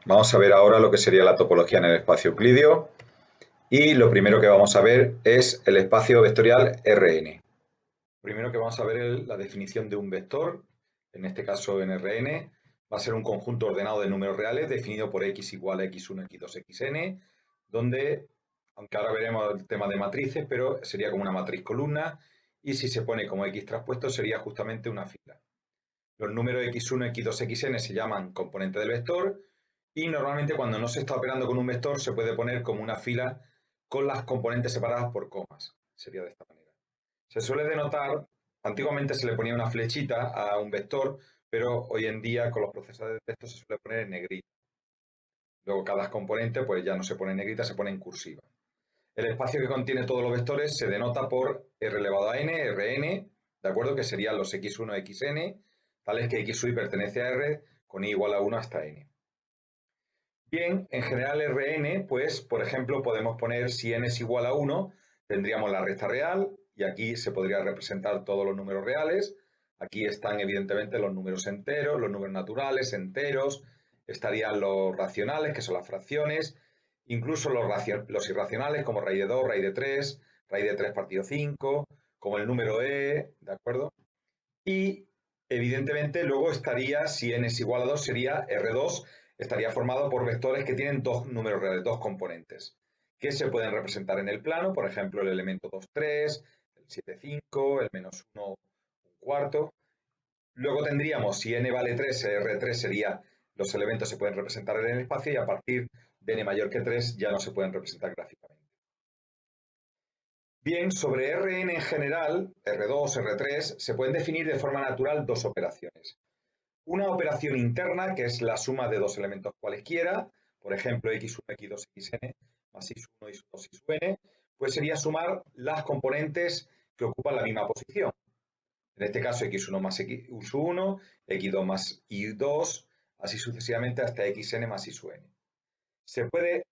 Vamos a ver ahora lo que sería la topología en el espacio euclídeo y lo primero que vamos a ver es el espacio vectorial Rn. Primero que vamos a ver es la definición de un vector, en este caso en Rn, va a ser un conjunto ordenado de números reales definido por x igual a x1, x2, xn, donde, aunque ahora veremos el tema de matrices, pero sería como una matriz columna y si se pone como x traspuesto sería justamente una fila. Los números x1, x2, xn se llaman componentes del vector y normalmente cuando no se está operando con un vector se puede poner como una fila con las componentes separadas por comas. Sería de esta manera. Se suele denotar, antiguamente se le ponía una flechita a un vector, pero hoy en día con los procesadores de texto se suele poner en negrita. Luego cada componente pues ya no se pone en negrita, se pone en cursiva. El espacio que contiene todos los vectores se denota por r elevado a n, Rn, ¿de acuerdo? Que serían los x1, xn, tales que xy pertenece a R con i igual a 1 hasta n. Bien, en general Rn, pues, por ejemplo, podemos poner si n es igual a 1, tendríamos la recta real, y aquí se podría representar todos los números reales. Aquí están evidentemente los números enteros, los números naturales, enteros, estarían los racionales, que son las fracciones, incluso los irracionales, como raíz de 2, raíz de 3 partido 5, como el número e, ¿de acuerdo? Y evidentemente luego estaría, si n es igual a 2, sería R2, estaría formado por vectores que tienen dos números reales, dos componentes, que se pueden representar en el plano, por ejemplo, el elemento 2, 3, el 7, 5, el menos 1, un cuarto. Luego tendríamos, si n vale 3, R3 sería, los elementos se pueden representar en el espacio y a partir de n mayor que 3 ya no se pueden representar gráficamente. Bien, sobre Rn en general, R2, R3, se pueden definir de forma natural dos operaciones. Una operación interna, que es la suma de dos elementos cualesquiera, por ejemplo, x1, x2, xn, más x1, x2, xn, pues sería sumar las componentes que ocupan la misma posición. En este caso, x1 más x1, x2 más y2, así sucesivamente hasta xn más yn. Se puede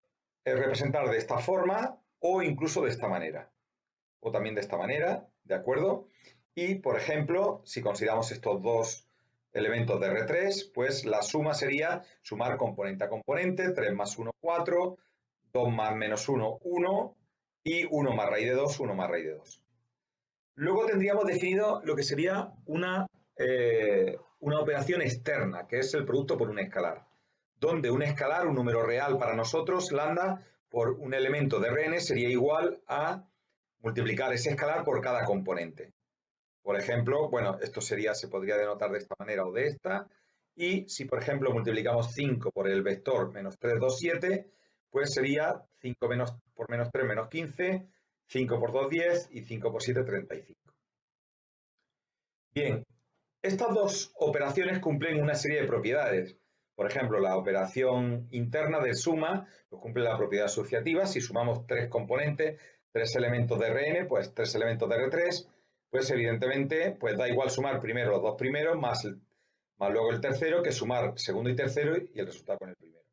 representar de esta forma o incluso de esta manera o también de esta manera, ¿de acuerdo? Y, por ejemplo, si consideramos estos dos elementos de R3, pues la suma sería sumar componente a componente, 3 más 1, 4, 2 más menos 1, 1, y 1 más raíz de 2, 1 más raíz de 2. Luego tendríamos definido lo que sería una operación externa, que es el producto por un escalar, donde un escalar, un número real para nosotros, lambda, por un elemento de Rn sería igual a multiplicar ese escalar por cada componente. Por ejemplo, bueno, esto sería, se podría denotar de esta manera o de esta, y si por ejemplo multiplicamos 5 por el vector menos 3, 2, 7, pues sería 5 menos, por menos 3 menos 15, 5 por 2, 10 y 5 por 7, 35. Bien, estas dos operaciones cumplen una serie de propiedades. Por ejemplo, la operación interna de suma pues cumple la propiedad asociativa. Si sumamos tres componentes, tres elementos de Rn, pues tres elementos de R3, pues evidentemente pues da igual sumar primero los dos primeros más luego el tercero que sumar segundo y tercero y el resultado con el primero.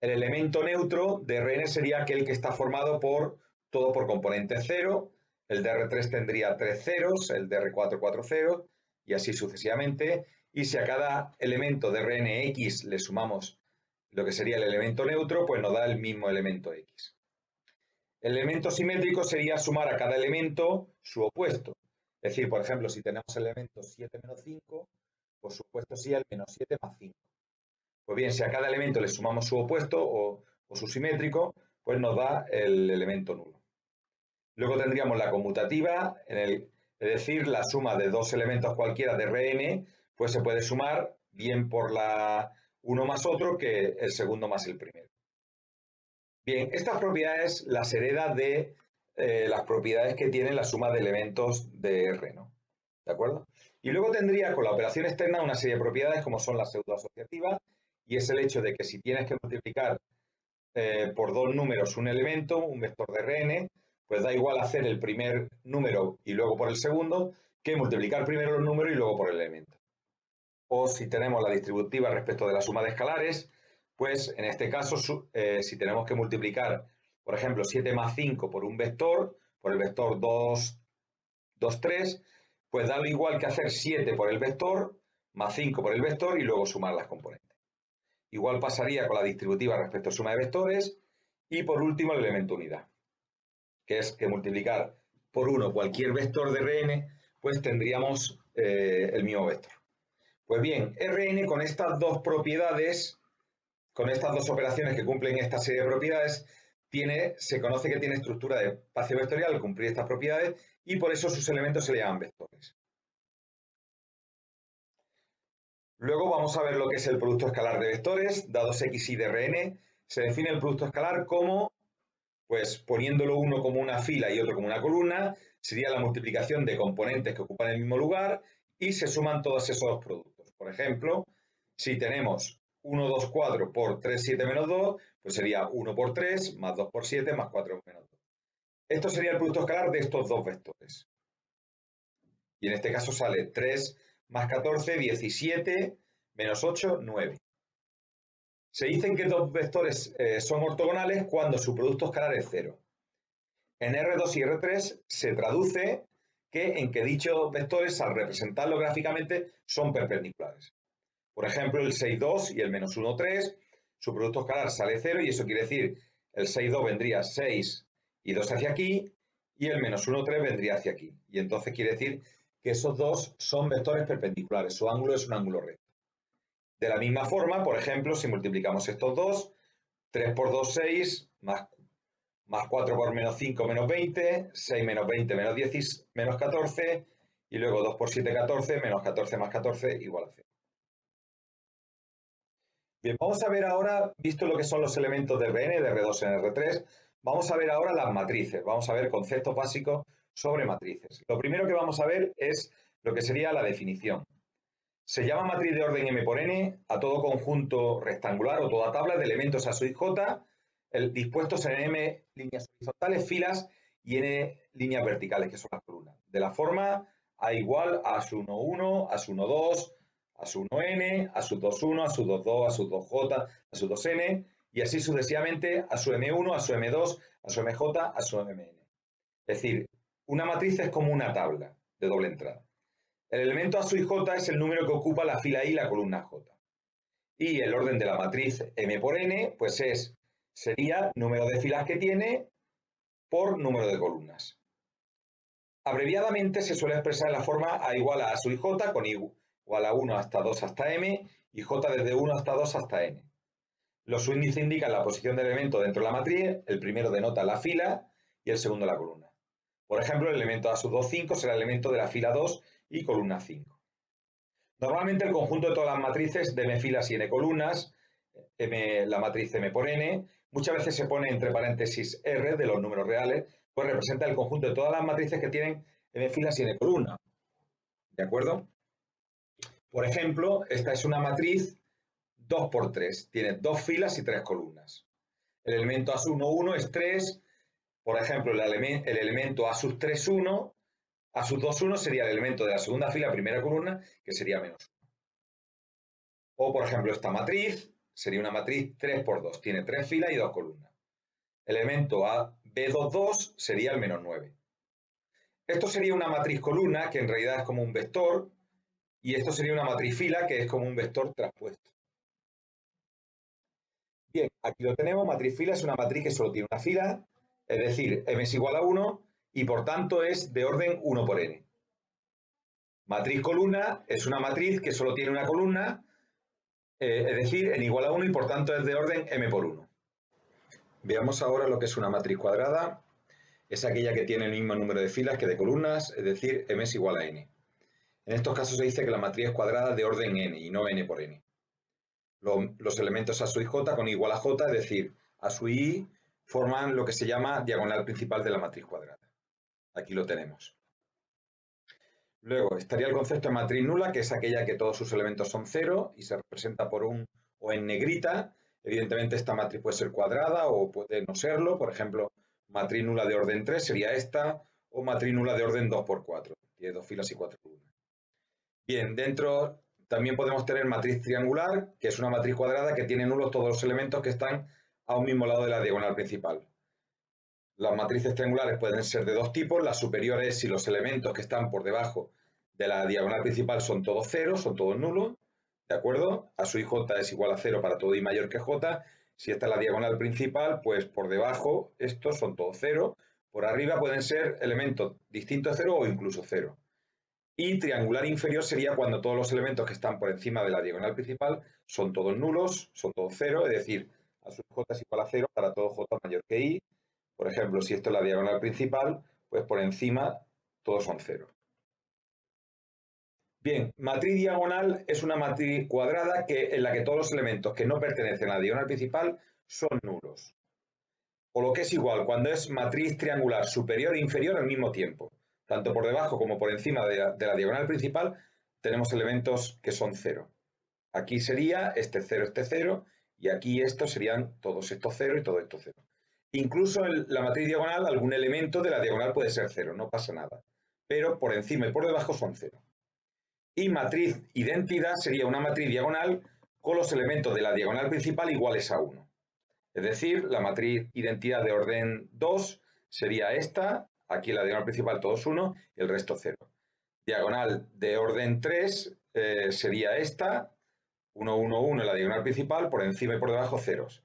El elemento neutro de Rn sería aquel que está formado por todo por componente 0. El de R3 tendría 3 ceros, el de R4 4 ceros y así sucesivamente. Y si a cada elemento de Rnx le sumamos lo que sería el elemento neutro, pues nos da el mismo elemento x. El elemento simétrico sería sumar a cada elemento su opuesto. Es decir, por ejemplo, si tenemos el elemento 7 menos 5, pues su opuesto sería el menos 7 más 5. Pues bien, si a cada elemento le sumamos su opuesto o su simétrico, pues nos da el elemento nulo. Luego tendríamos la conmutativa, es decir, la suma de dos elementos cualquiera de Rn, pues se puede sumar bien por la uno más otro que el segundo más el primero. Bien, estas propiedades las hereda de las propiedades que tiene la suma de elementos de R, ¿no? ¿De acuerdo? Y luego tendría con la operación externa una serie de propiedades como son la pseudoasociativa, y es el hecho de que si tienes que multiplicar por dos números un elemento, un vector de Rn, pues da igual hacer el primer número y luego por el segundo que multiplicar primero los números y luego por el elemento. O si tenemos la distributiva respecto de la suma de escalares, pues en este caso, si tenemos que multiplicar, por ejemplo, 7 más 5 por un vector, por el vector 2, 2, 3, pues da lo igual que hacer 7 por el vector, más 5 por el vector y luego sumar las componentes. igual pasaría con la distributiva respecto a suma de vectores. Y por último el elemento unidad, que es que multiplicar por 1 cualquier vector de Rn, pues tendríamos el mismo vector. Pues bien, Rn con estas dos propiedades, con estas dos operaciones que cumplen esta serie de propiedades, se conoce que tiene estructura de espacio vectorial al cumplir estas propiedades y por eso sus elementos se le llaman vectores. Luego vamos a ver lo que es el producto escalar de vectores. Dados x y de Rn, se define el producto escalar como, pues poniéndolo uno como una fila y otro como una columna, sería la multiplicación de componentes que ocupan el mismo lugar y se suman todos esos productos. Por ejemplo, si tenemos 1, 2, 4 por 3, 7 menos 2, pues sería 1 por 3 más 2 por 7 más 4 menos 2. Esto sería el producto escalar de estos dos vectores. Y en este caso sale 3 más 14, 17, menos 8, 9. Se dicen que dos vectores son ortogonales cuando su producto escalar es 0. En R2 y R3 se traduce en que dichos vectores, al representarlos gráficamente, son perpendiculares. Por ejemplo, el 6, 2 y el menos 1, 3, su producto escalar sale 0 y eso quiere decir el 6, 2 vendría 6 y 2 hacia aquí y el menos 1, 3 vendría hacia aquí. Y entonces quiere decir que esos dos son vectores perpendiculares, su ángulo es un ángulo recto. De la misma forma, por ejemplo, si multiplicamos estos dos, 3 por 2, 6, más 4 por menos 5, menos 20, 6 menos 20, menos 10, menos 14, y luego 2 por 7, 14, menos 14 más 14, igual a 0. Bien, vamos a ver ahora, visto lo que son los elementos de Rn, de R2 en R3, vamos a ver ahora las matrices, vamos a ver conceptos básicos sobre matrices. Lo primero que vamos a ver es lo que sería la definición. Se llama matriz de orden M por N a todo conjunto rectangular o toda tabla de elementos A sub i j dispuestos en M líneas horizontales, filas, y N líneas verticales, que son las columnas. De la forma A igual a sub 1, 1, A sub 1, 2, A sub 1, N, A sub 2, 1, A sub 2, 2, A sub 2, J, A sub 2, N, y así sucesivamente A sub M1, A sub M2, A sub MJ, A sub MN. Es decir, una matriz es como una tabla de doble entrada. El elemento A sub i j es el número que ocupa la fila I y la columna J. Y el orden de la matriz M por N, pues sería número de filas que tiene por número de columnas. Abreviadamente se suele expresar en la forma A igual a sub i j con igual a 1 hasta 2 hasta M y J desde 1 hasta 2 hasta N. Los índices indican la posición del elemento dentro de la matriz, el primero denota la fila y el segundo la columna. Por ejemplo, el elemento A sub 2, 5 será el elemento de la fila 2 y columna 5. Normalmente el conjunto de todas las matrices de M filas y N columnas, la matriz M por N, muchas veces se pone entre paréntesis R de los números reales, pues representa el conjunto de todas las matrices que tienen M filas y N columnas. ¿De acuerdo? Por ejemplo, esta es una matriz 2 por 3, tiene 2 filas y 3 columnas. El elemento A sub 1, 1 es 3, por ejemplo, el elemento A sub 3, 1, A sub 2, 1 sería el elemento de la segunda fila, primera columna, que sería menos 1. O, por ejemplo, esta matriz sería una matriz 3 por 2, tiene 3 filas y 2 columnas. El elemento B2, 2 sería el menos 9. Esto sería una matriz columna, que en realidad es como un vector, y esto sería una matriz fila, que es como un vector traspuesto. Bien, aquí lo tenemos, matriz fila es una matriz que solo tiene una fila, es decir, M es igual a 1, y por tanto es de orden 1 por N. Matriz columna es una matriz que solo tiene una columna, es decir, n igual a 1 y por tanto es de orden M por 1. Veamos ahora lo que es una matriz cuadrada. Es aquella que tiene el mismo número de filas que de columnas, es decir, M es igual a N. En estos casos se dice que la matriz es cuadrada de orden N y no N por N. Los elementos A sub i j con igual a j, es decir, A sub i, forman lo que se llama diagonal principal de la matriz cuadrada. Aquí lo tenemos. Luego estaría el concepto de matriz nula, que es aquella que todos sus elementos son 0 y se representa por un o en negrita. Evidentemente esta matriz puede ser cuadrada o puede no serlo. Por ejemplo, matriz nula de orden 3 sería esta, o matriz nula de orden 2 por 4. Tiene 2 filas y 4 columnas. Bien, dentro también podemos tener matriz triangular, que es una matriz cuadrada que tiene nulos todos los elementos que están a un mismo lado de la diagonal principal. Las matrices triangulares pueden ser de dos tipos. Las superiores, si los elementos que están por debajo de la diagonal principal son todos ceros, son todos nulos, ¿de acuerdo? A sub j es igual a 0 para todo i mayor que j. Si esta es la diagonal principal, pues por debajo estos son todos 0. Por arriba pueden ser elementos distintos de 0 o incluso 0. Y triangular inferior sería cuando todos los elementos que están por encima de la diagonal principal son todos nulos, son todos 0, es decir, a sub j es igual a 0 para todo j mayor que i. Por ejemplo, si esto es la diagonal principal, pues por encima todos son 0. Bien, matriz diagonal es una matriz cuadrada en la que todos los elementos que no pertenecen a la diagonal principal son nulos. O lo que es igual, cuando es matriz triangular superior e inferior al mismo tiempo. Tanto por debajo como por encima de la diagonal principal tenemos elementos que son 0. Aquí sería este 0, y aquí estos serían todos estos 0 y todo esto 0. Incluso en la matriz diagonal, algún elemento de la diagonal puede ser 0, no pasa nada. Pero por encima y por debajo son 0. Y matriz identidad sería una matriz diagonal con los elementos de la diagonal principal iguales a 1. Es decir, la matriz identidad de orden 2 sería esta, aquí la diagonal principal todos 1 y el resto 0. Diagonal de orden 3 sería esta, 1, 1, 1 en la diagonal principal, por encima y por debajo ceros.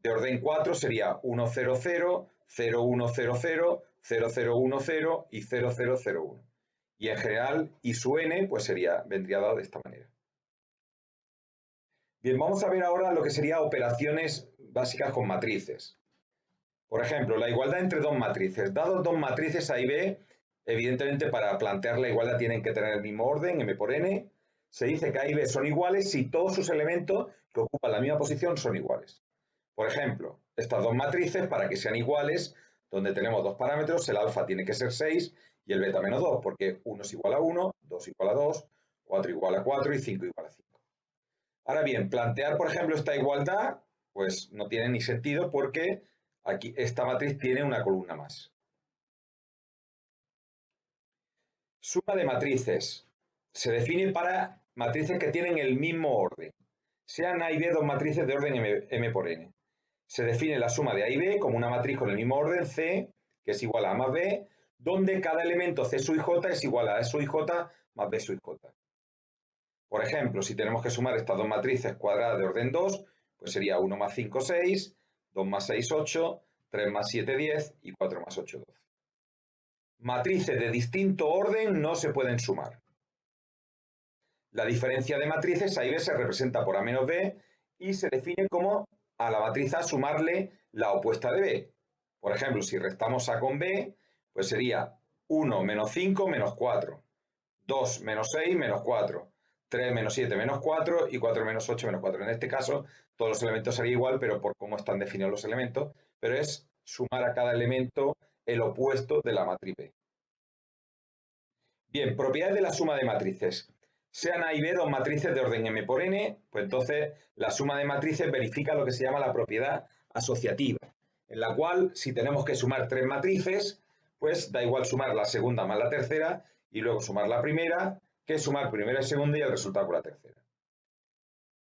De orden 4 sería 1, 0, 0, 0, 1, 0, 0, 0, 0, 1, 0 y 0, 0, 0, 1. Y en general, I sub n pues vendría dado de esta manera. Bien, vamos a ver ahora lo que serían operaciones básicas con matrices. Por ejemplo, la igualdad entre dos matrices. Dados dos matrices A y B, evidentemente para plantear la igualdad tienen que tener el mismo orden, m por n. Se dice que A y B son iguales si todos sus elementos que ocupan la misma posición son iguales. Por ejemplo, estas dos matrices, para que sean iguales, donde tenemos dos parámetros, el alfa tiene que ser 6 y el beta menos 2, porque 1 es igual a 1, 2 igual a 2, 4 igual a 4 y 5 igual a 5. Ahora bien, plantear, por ejemplo, esta igualdad, pues no tiene ni sentido porque aquí esta matriz tiene una columna más. Suma de matrices. Se define para matrices que tienen el mismo orden. Sean A y B dos matrices de orden m por n. Se define la suma de A y B como una matriz con el mismo orden C, que es igual a A más B, donde cada elemento C sub i j es igual a A sub i j más B sub i j. Por ejemplo, si tenemos que sumar estas dos matrices cuadradas de orden 2, pues sería 1 más 5, 6, 2 más 6, 8, 3 más 7, 10 y 4 más 8, 12. Matrices de distinto orden no se pueden sumar. La diferencia de matrices A y B se representa por A menos B y se define como a la matriz A sumarle la opuesta de B. Por ejemplo, si restamos A con B, pues sería 1 menos 5 menos 4, 2 menos 6 menos 4, 3 menos 7 menos 4 y 4 menos 8 menos 4. En este caso, todos los elementos serían igual, pero por cómo están definidos los elementos, pero es sumar a cada elemento el opuesto de la matriz B. Bien, propiedades de la suma de matrices. Sean A y B dos matrices de orden m por n, pues entonces la suma de matrices verifica lo que se llama la propiedad asociativa, en la cual si tenemos que sumar tres matrices, pues da igual sumar la segunda más la tercera y luego sumar la primera, que sumar primera y segunda y el resultado con la tercera.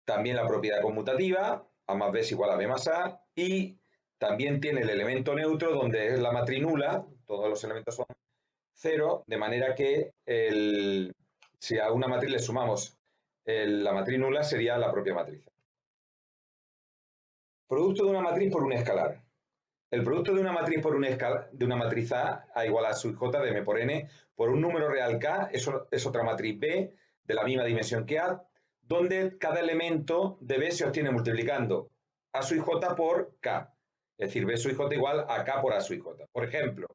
También la propiedad conmutativa, A más B es igual a B más A, y también tiene el elemento neutro donde es la matriz nula, todos los elementos son 0, de manera que si a una matriz le sumamos la matriz nula sería la propia matriz. Producto de una matriz por un escalar. El producto de una matriz por de una matriz A igual a sub j de m por n por un número real k es otra matriz B de la misma dimensión que A, donde cada elemento de B se obtiene multiplicando A sub j por k. Es decir, B sub j igual a k por A sub j. Por ejemplo,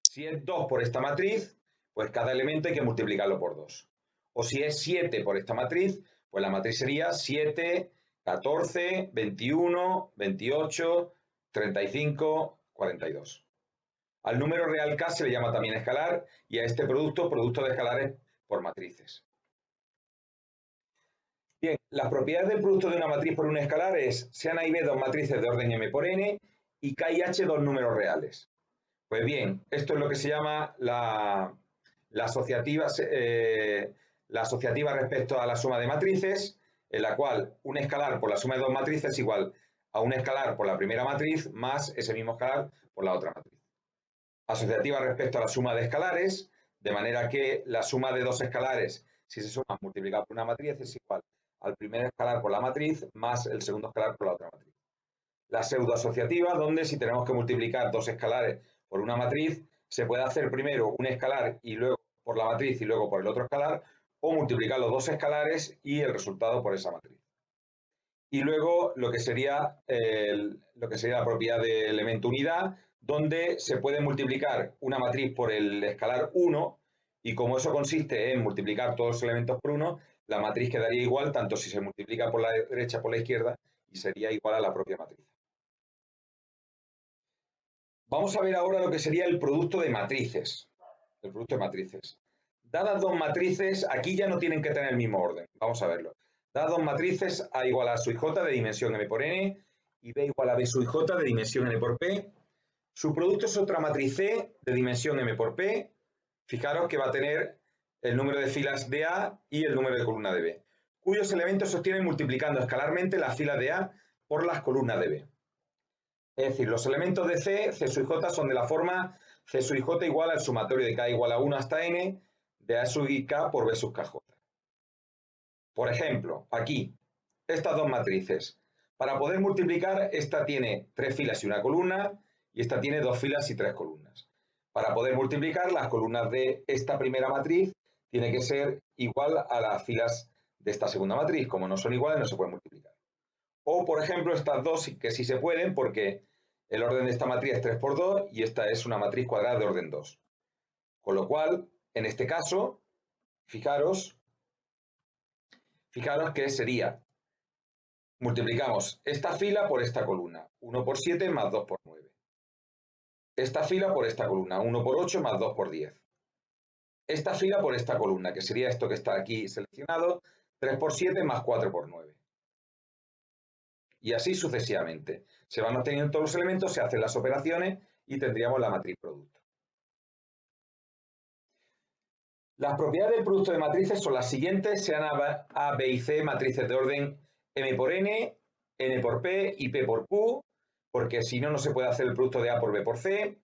si es 2 por esta matriz, pues cada elemento hay que multiplicarlo por 2. O si es 7 por esta matriz, pues la matriz sería 7, 14, 21, 28, 35, 42. Al número real k se le llama también escalar y a este producto de escalares por matrices. Bien, las propiedades del producto de una matriz por un escalar es sean A y B dos matrices de orden m por n y k y h dos números reales. Pues bien, esto es lo que se llama la asociativa respecto a la suma de matrices, en la cual un escalar por la suma de dos matrices es igual a un escalar por la primera matriz más ese mismo escalar por la otra matriz. Asociativa respecto a la suma de escalares, de manera que la suma de dos escalares, si se suman multiplicado por una matriz, es igual al primer escalar por la matriz más el segundo escalar por la otra matriz. La pseudoasociativa, donde si tenemos que multiplicar dos escalares por una matriz, se puede hacer primero un escalar y luego por la matriz y luego por el otro escalar, o multiplicar los dos escalares y el resultado por esa matriz. Y luego lo que sería la propiedad de elemento unidad, donde se puede multiplicar una matriz por el escalar 1, y como eso consiste en multiplicar todos los elementos por 1, la matriz quedaría igual tanto si se multiplica por la derecha como por la izquierda, y sería igual a la propia matriz. Vamos a ver ahora lo que sería el producto de matrices. El producto de matrices. Dadas dos matrices, aquí ya no tienen que tener el mismo orden. Vamos a verlo. Dadas dos matrices, A igual a sub j de dimensión m por n y B igual a B sub j de dimensión n por p. Su producto es otra matriz C de dimensión m por p. Fijaros que va a tener el número de filas de A y el número de columna de B, cuyos elementos se obtienen multiplicando escalarmente las filas de A por las columnas de B. Es decir, los elementos de C sub j, son de la forma C sub j igual al sumatorio de K igual a 1 hasta n de A sub i K por B sub kj. Por ejemplo, aquí, estas dos matrices. Para poder multiplicar, esta tiene 3 filas y una columna, y esta tiene 2 filas y 3 columnas. Para poder multiplicar, las columnas de esta primera matriz tienen que ser igual a las filas de esta segunda matriz. Como no son iguales, no se puede multiplicar. O, por ejemplo, estas dos que sí se pueden, porque el orden de esta matriz es 3 por 2 y esta es una matriz cuadrada de orden 2. Con lo cual, en este caso, fijaros que sería, multiplicamos esta fila por esta columna, 1 por 7 más 2 por 9. Esta fila por esta columna, 1 por 8 más 2 por 10. Esta fila por esta columna, que sería esto que está aquí seleccionado, 3 por 7 más 4 por 9. Y así sucesivamente. Se van obteniendo todos los elementos, se hacen las operaciones y tendríamos la matriz producto. Las propiedades del producto de matrices son las siguientes, sean A, B y C matrices de orden M por N, N por P y P por Q, porque si no, no se puede hacer el producto de A por B por C,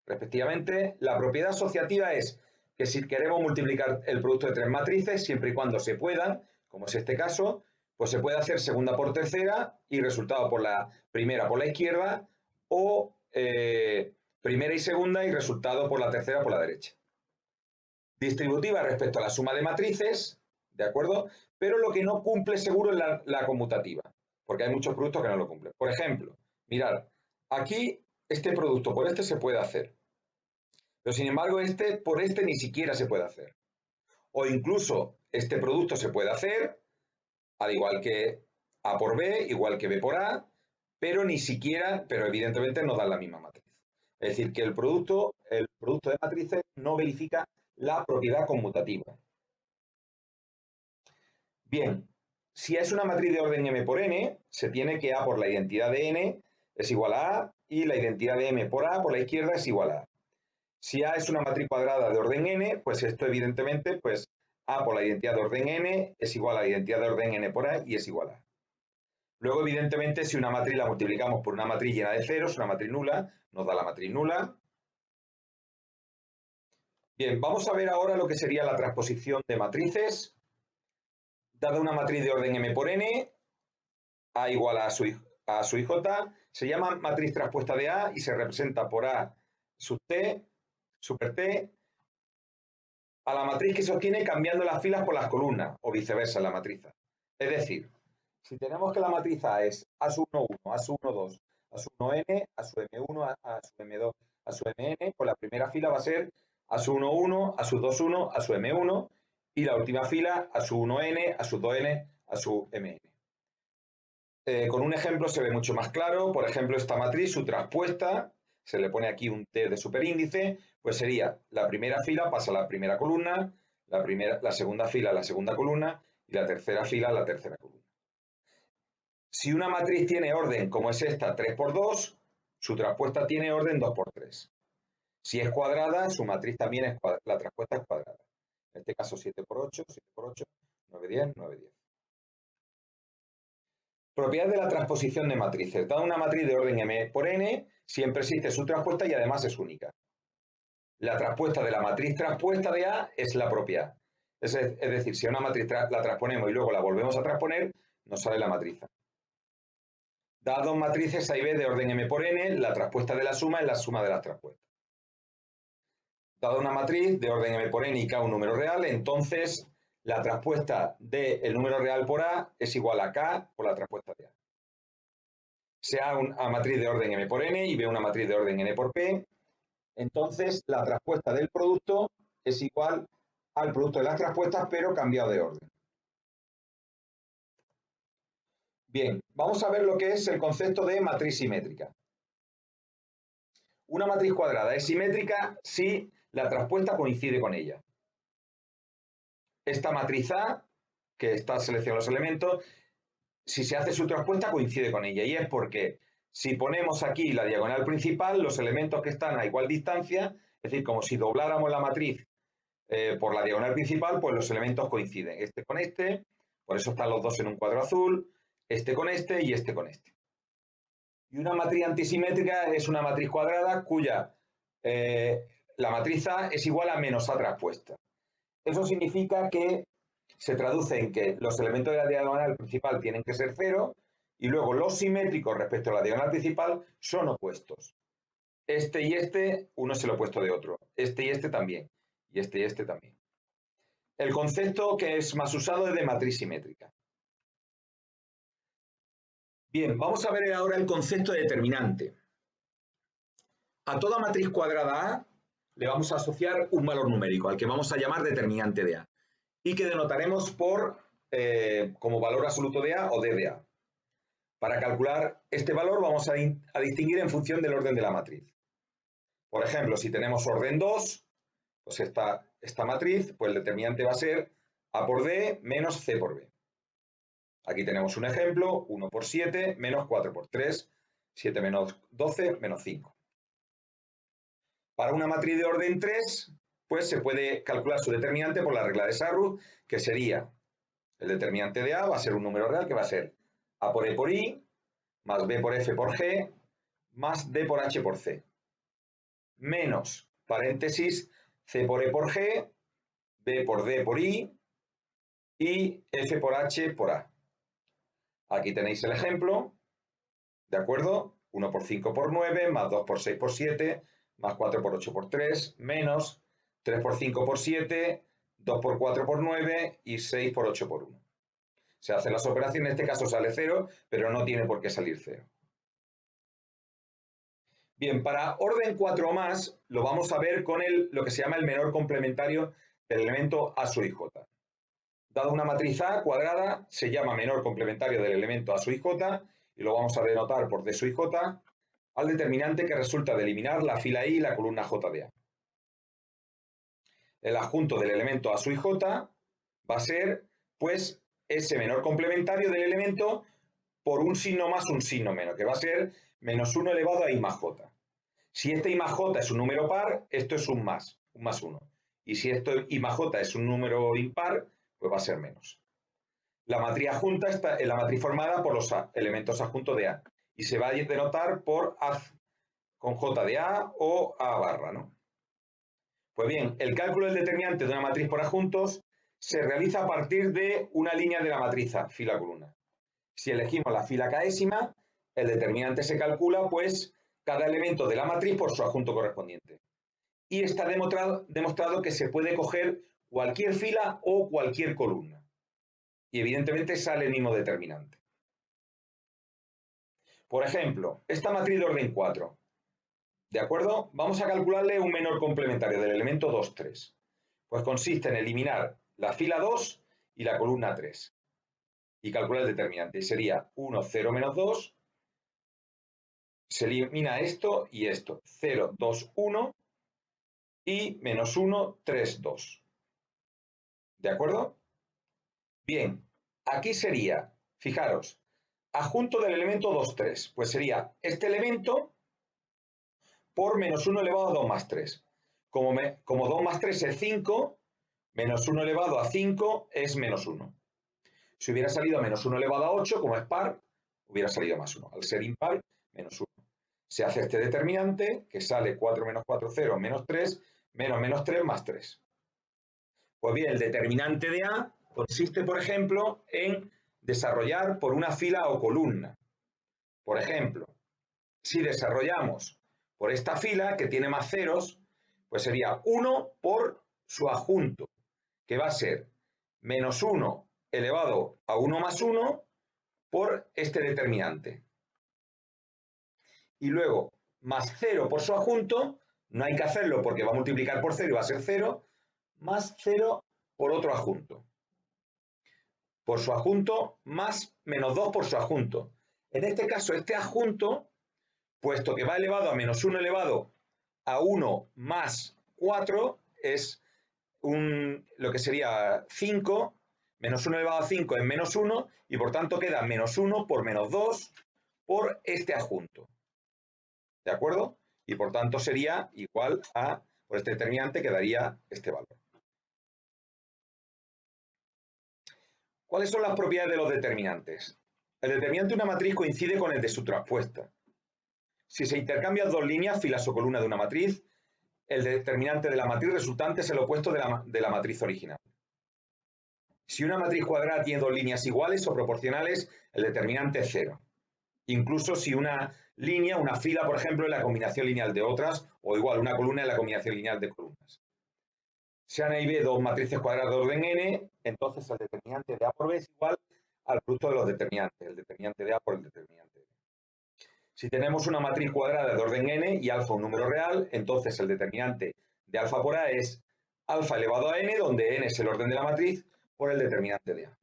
respectivamente. La propiedad asociativa es que si queremos multiplicar el producto de tres matrices, siempre y cuando se puedan, como es este caso, pues se puede hacer segunda por tercera y resultado por la primera por la izquierda, o primera y segunda y resultado por la tercera por la derecha. Distributiva respecto a la suma de matrices, ¿de acuerdo? Pero lo que no cumple seguro es la conmutativa, porque hay muchos productos que no lo cumplen. Por ejemplo, mirad, aquí este producto por este se puede hacer, pero sin embargo este por este ni siquiera se puede hacer. O incluso este producto se puede hacer, al igual que A por B, igual que B por A, pero ni siquiera, pero evidentemente no dan la misma matriz. Es decir, que el producto de matrices no verifica la propiedad conmutativa. Bien, si es una matriz de orden m por n, se tiene que A por la identidad de n es igual a A y la identidad de m por A por la izquierda es igual a A. Si A es una matriz cuadrada de orden n, pues esto evidentemente, pues A por la identidad de orden n es igual a la identidad de orden n por A y es igual a A. Luego, evidentemente, si una matriz la multiplicamos por una matriz llena de ceros, una matriz nula, nos da la matriz nula. Bien, vamos a ver ahora lo que sería la transposición de matrices. Dada una matriz de orden m por n, A igual a sub i j, se llama matriz transpuesta de A y se representa por A sub t, super t, a la matriz que se obtiene cambiando las filas por las columnas, o viceversa en la matriz. Es decir, si tenemos que la matriz A es A sub 1, 1, A sub 1, 2, A sub 1n, A sub m1, A sub m2, A sub mn, pues la primera fila va a ser A sub 1, 1, A sub 2, 1, A sub m1, y la última fila A sub 1n, A sub 2n, A sub mn. Con un ejemplo se ve mucho más claro. Por ejemplo, esta matriz, su transpuesta, se le pone aquí un t de superíndice, pues sería la primera fila pasa a la primera columna, la segunda fila a la segunda columna y la tercera fila a la tercera columna. Si una matriz tiene orden, como es esta, 3 por 2, su transpuesta tiene orden 2 por 3. Si es cuadrada, su matriz también es cuadrada, la transpuesta es cuadrada. En este caso 7 por 8, 7 por 8, 9, 10, 9, 10. Propiedad de la transposición de matrices. Dada una matriz de orden m por n, siempre existe su transpuesta y además es única. La transpuesta de la matriz transpuesta de A es la propia A. Es decir, si a una matriz la transponemos y luego la volvemos a transponer, nos sale la matriz A. Dadas dos matrices A y B de orden m por n, la traspuesta de la suma es la suma de las traspuestas. Dada una matriz de orden m por n y k un número real, entonces la traspuesta del número real por A es igual a k por la traspuesta de A. Sea una matriz de orden m por n y B una matriz de orden n por p, entonces la traspuesta del producto es igual al producto de las traspuestas, pero cambiado de orden. Bien, vamos a ver lo que es el concepto de matriz simétrica. Una matriz cuadrada es simétrica si la traspuesta coincide con ella. Esta matriz A, que está seleccionando los elementos, si se hace su traspuesta coincide con ella. Y es porque si ponemos aquí la diagonal principal, los elementos que están a igual distancia, es decir, como si dobláramos la matriz por la diagonal principal, pues los elementos coinciden. Este con este, por eso están los dos en un cuadro azul, este con este y este con este. Y una matriz antisimétrica es una matriz cuadrada cuya la matriz A es igual a menos A traspuesta. Eso significa que se traduce en que los elementos de la diagonal principal tienen que ser cero y luego los simétricos respecto a la diagonal principal son opuestos. Este y este, uno es el opuesto de otro. Este y este también. Y este también. El concepto que es más usado es de matriz simétrica. Bien, vamos a ver ahora el concepto de determinante. A toda matriz cuadrada A le vamos a asociar un valor numérico, al que vamos a llamar determinante de A, y que denotaremos por como valor absoluto de A o D de A. Para calcular este valor vamos a distinguir en función del orden de la matriz. Por ejemplo, si tenemos orden 2, pues esta matriz, pues el determinante va a ser A por D menos C por B. Aquí tenemos un ejemplo, 1 por 7 menos 4 por 3, 7 menos 12 menos 5. Para una matriz de orden 3, pues se puede calcular su determinante por la regla de Sarrus, que sería el determinante de A va a ser un número real que va a ser A por E por I, más B por F por G, más D por H por C, menos, paréntesis, C por E por G, B por D por I y F por H por A. Aquí tenéis el ejemplo, ¿de acuerdo? 1 por 5 por 9, más 2 por 6 por 7, más 4 por 8 por 3, menos 3 por 5 por 7, 2 por 4 por 9 y 6 por 8 por 1. Se hacen las operaciones, en este caso sale 0, pero no tiene por qué salir 0. Bien, para orden 4 o más, lo vamos a ver con lo que se llama el menor complementario del elemento A sub j. Dado una matriz A cuadrada, se llama menor complementario del elemento A sub j, y lo vamos a denotar por D sub j, al determinante que resulta de eliminar la fila I y la columna J de A. El adjunto del elemento A sub j va a ser, pues, ese menor complementario del elemento por un signo más un signo menos, que va a ser menos 1 elevado a I más j. Si este I más j es un número par, esto es un más 1. Y si esto I más j es un número impar, pues va a ser menos. La matriz adjunta está en la matriz formada por los elementos adjuntos de A y se va a denotar por A con J de A o A barra, ¿no? Pues bien, el cálculo del determinante de una matriz por adjuntos se realiza a partir de una línea de la matriz A, fila-columna. Si elegimos la fila késima, el determinante se calcula, pues, cada elemento de la matriz por su adjunto correspondiente. Y está demostrado que se puede coger cualquier fila o cualquier columna. Y evidentemente sale el mismo determinante. Por ejemplo, esta matriz de orden 4. ¿De acuerdo? Vamos a calcularle un menor complementario del elemento 2, 3. Pues consiste en eliminar la fila 2 y la columna 3. Y calcular el determinante. Sería 1, 0, menos 2. Se elimina esto y esto. 0, 2, 1 y menos 1, 3, 2. ¿De acuerdo? Bien, aquí sería, fijaros, adjunto del elemento 2, 3. Pues sería este elemento por menos 1 elevado a 2 más 3. Como 2 más 3 es 5, menos 1 elevado a 5 es menos 1. Si hubiera salido menos 1 elevado a 8, como es par, hubiera salido más 1. Al ser impar, menos 1. Se hace este determinante, que sale 4 menos 4, 0, menos 3, menos 3 más 3. Pues bien, el determinante de A consiste, por ejemplo, en desarrollar por una fila o columna. Por ejemplo, si desarrollamos por esta fila, que tiene más ceros, pues sería 1 por su adjunto, que va a ser menos 1 elevado a 1 más 1 por este determinante. Y luego, más 0 por su adjunto, no hay que hacerlo porque va a multiplicar por 0 y va a ser 0, más 0 por otro adjunto. Por su adjunto más menos 2 por su adjunto. En este caso, este adjunto, puesto que va elevado a menos 1 elevado a 1 más 4, es lo que sería 5, menos 1 elevado a 5 es menos 1, y por tanto queda menos 1 por menos 2 por este adjunto. ¿De acuerdo? Y por tanto sería igual a, por este determinante quedaría este valor. ¿Cuáles son las propiedades de los determinantes? El determinante de una matriz coincide con el de su traspuesta. Si se intercambian dos líneas, filas o columnas de una matriz, el determinante de la matriz resultante es el opuesto de la matriz original. Si una matriz cuadrada tiene dos líneas iguales o proporcionales, el determinante es 0. Incluso si una línea, una fila, por ejemplo, es la combinación lineal de otras, o igual una columna es la combinación lineal de columnas. Sean A y B dos matrices cuadradas de orden n, entonces el determinante de A por B es igual al producto de los determinantes, el determinante de A por el determinante de B. Si tenemos una matriz cuadrada de orden n y alfa un número real, entonces el determinante de alfa por A es alfa elevado a n, donde n es el orden de la matriz, por el determinante de A.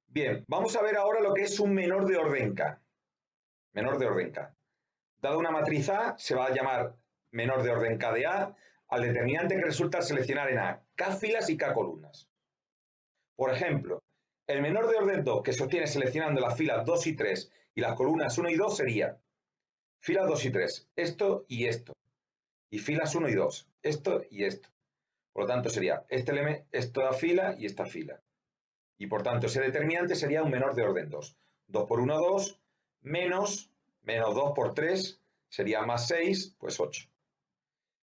Bien, vamos a ver ahora lo que es un menor de orden K. Menor de orden K. Dada una matriz A, se va a llamar menor de orden K de A al determinante que resulta al seleccionar en A K filas y K columnas. Por ejemplo, el menor de orden 2 que se obtiene seleccionando las filas 2 y 3 y las columnas 1 y 2 sería filas 2 y 3, esto y esto. Y filas 1 y 2, esto y esto. Por lo tanto sería esta fila y esta fila. Y por tanto ese determinante sería un menor de orden 2. 2 por 1, 2, menos 2 por 3 sería más 6, pues 8.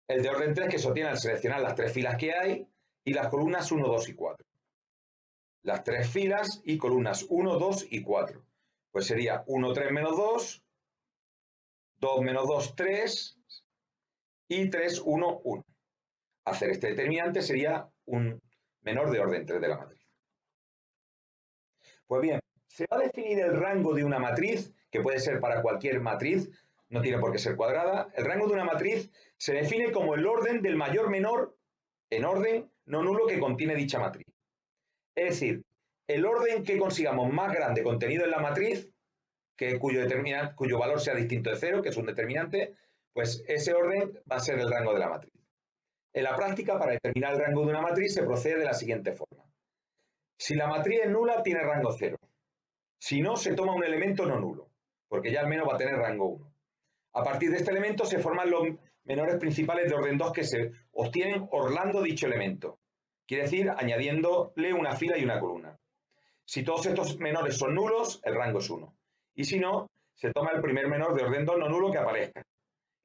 El de orden 3 que se obtiene al seleccionar las tres filas que hay y las columnas 1, 2 y 4. Las tres filas y columnas 1, 2 y 4. Pues sería 1, 3 menos 2, 2 menos 2, 3 y 3, 1, 1. Hacer este determinante sería un menor de orden 3 de la matriz. Pues bien, se va a definir el rango de una matriz, que puede ser para cualquier matriz, no tiene por qué ser cuadrada. El rango de una matriz se define como el orden del mayor menor en orden no nulo que contiene dicha matriz. Es decir, el orden que consigamos más grande contenido en la matriz, cuyo valor sea distinto de 0, que es un determinante, pues ese orden va a ser el rango de la matriz. En la práctica, para determinar el rango de una matriz, se procede de la siguiente forma. Si la matriz es nula, tiene rango 0. Si no, se toma un elemento no nulo, porque ya al menos va a tener rango 1. A partir de este elemento se forman los menores principales de orden 2 que se obtienen orlando dicho elemento. Quiere decir, añadiéndole una fila y una columna. Si todos estos menores son nulos, el rango es 1. Y si no, se toma el primer menor de orden 2 no nulo que aparezca.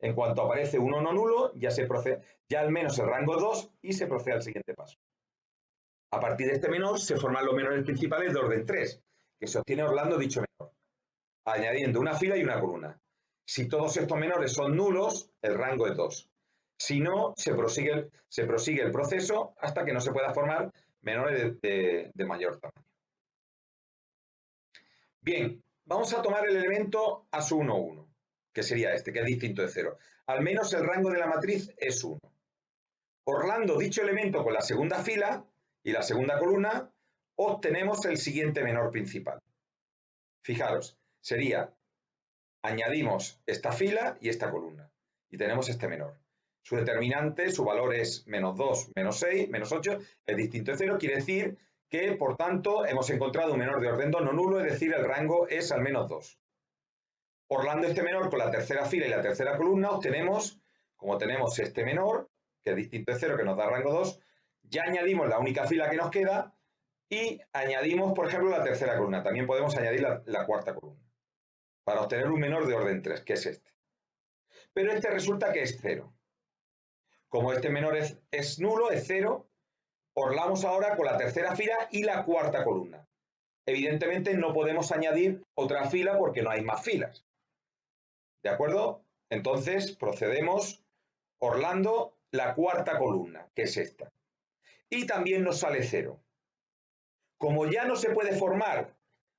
En cuanto aparece uno no nulo, ya al menos el rango es 2 y se procede al siguiente paso. A partir de este menor se forman los menores principales de orden 3, que se obtiene orlando dicho menor, añadiendo una fila y una columna. Si todos estos menores son nulos, el rango es 2. Si no, se prosigue el proceso hasta que no se pueda formar menores de mayor tamaño. Bien, vamos a tomar el elemento A sub 1, 1, que sería este, que es distinto de 0. Al menos el rango de la matriz es 1. Orlando dicho elemento con la segunda fila y la segunda columna, obtenemos el siguiente menor principal. Fijaros, sería, añadimos esta fila y esta columna, y tenemos este menor. Su determinante, su valor es menos 2, menos 6, menos 8, es distinto de 0, quiere decir que, por tanto, hemos encontrado un menor de orden 2 no nulo, es decir, el rango es al menos 2. Orlando este menor con la tercera fila y la tercera columna, obtenemos, como tenemos este menor, que es distinto de 0, que nos da rango 2, ya añadimos la única fila que nos queda y añadimos, por ejemplo, la tercera columna. También podemos añadir la cuarta columna para obtener un menor de orden 3, que es este. Pero este resulta que es 0. Como este menor es nulo, es 0, orlamos ahora con la tercera fila y la cuarta columna. Evidentemente no podemos añadir otra fila porque no hay más filas. ¿De acuerdo? Entonces procedemos orlando la cuarta columna, que es esta. Y también nos sale 0. Como ya no se puede formar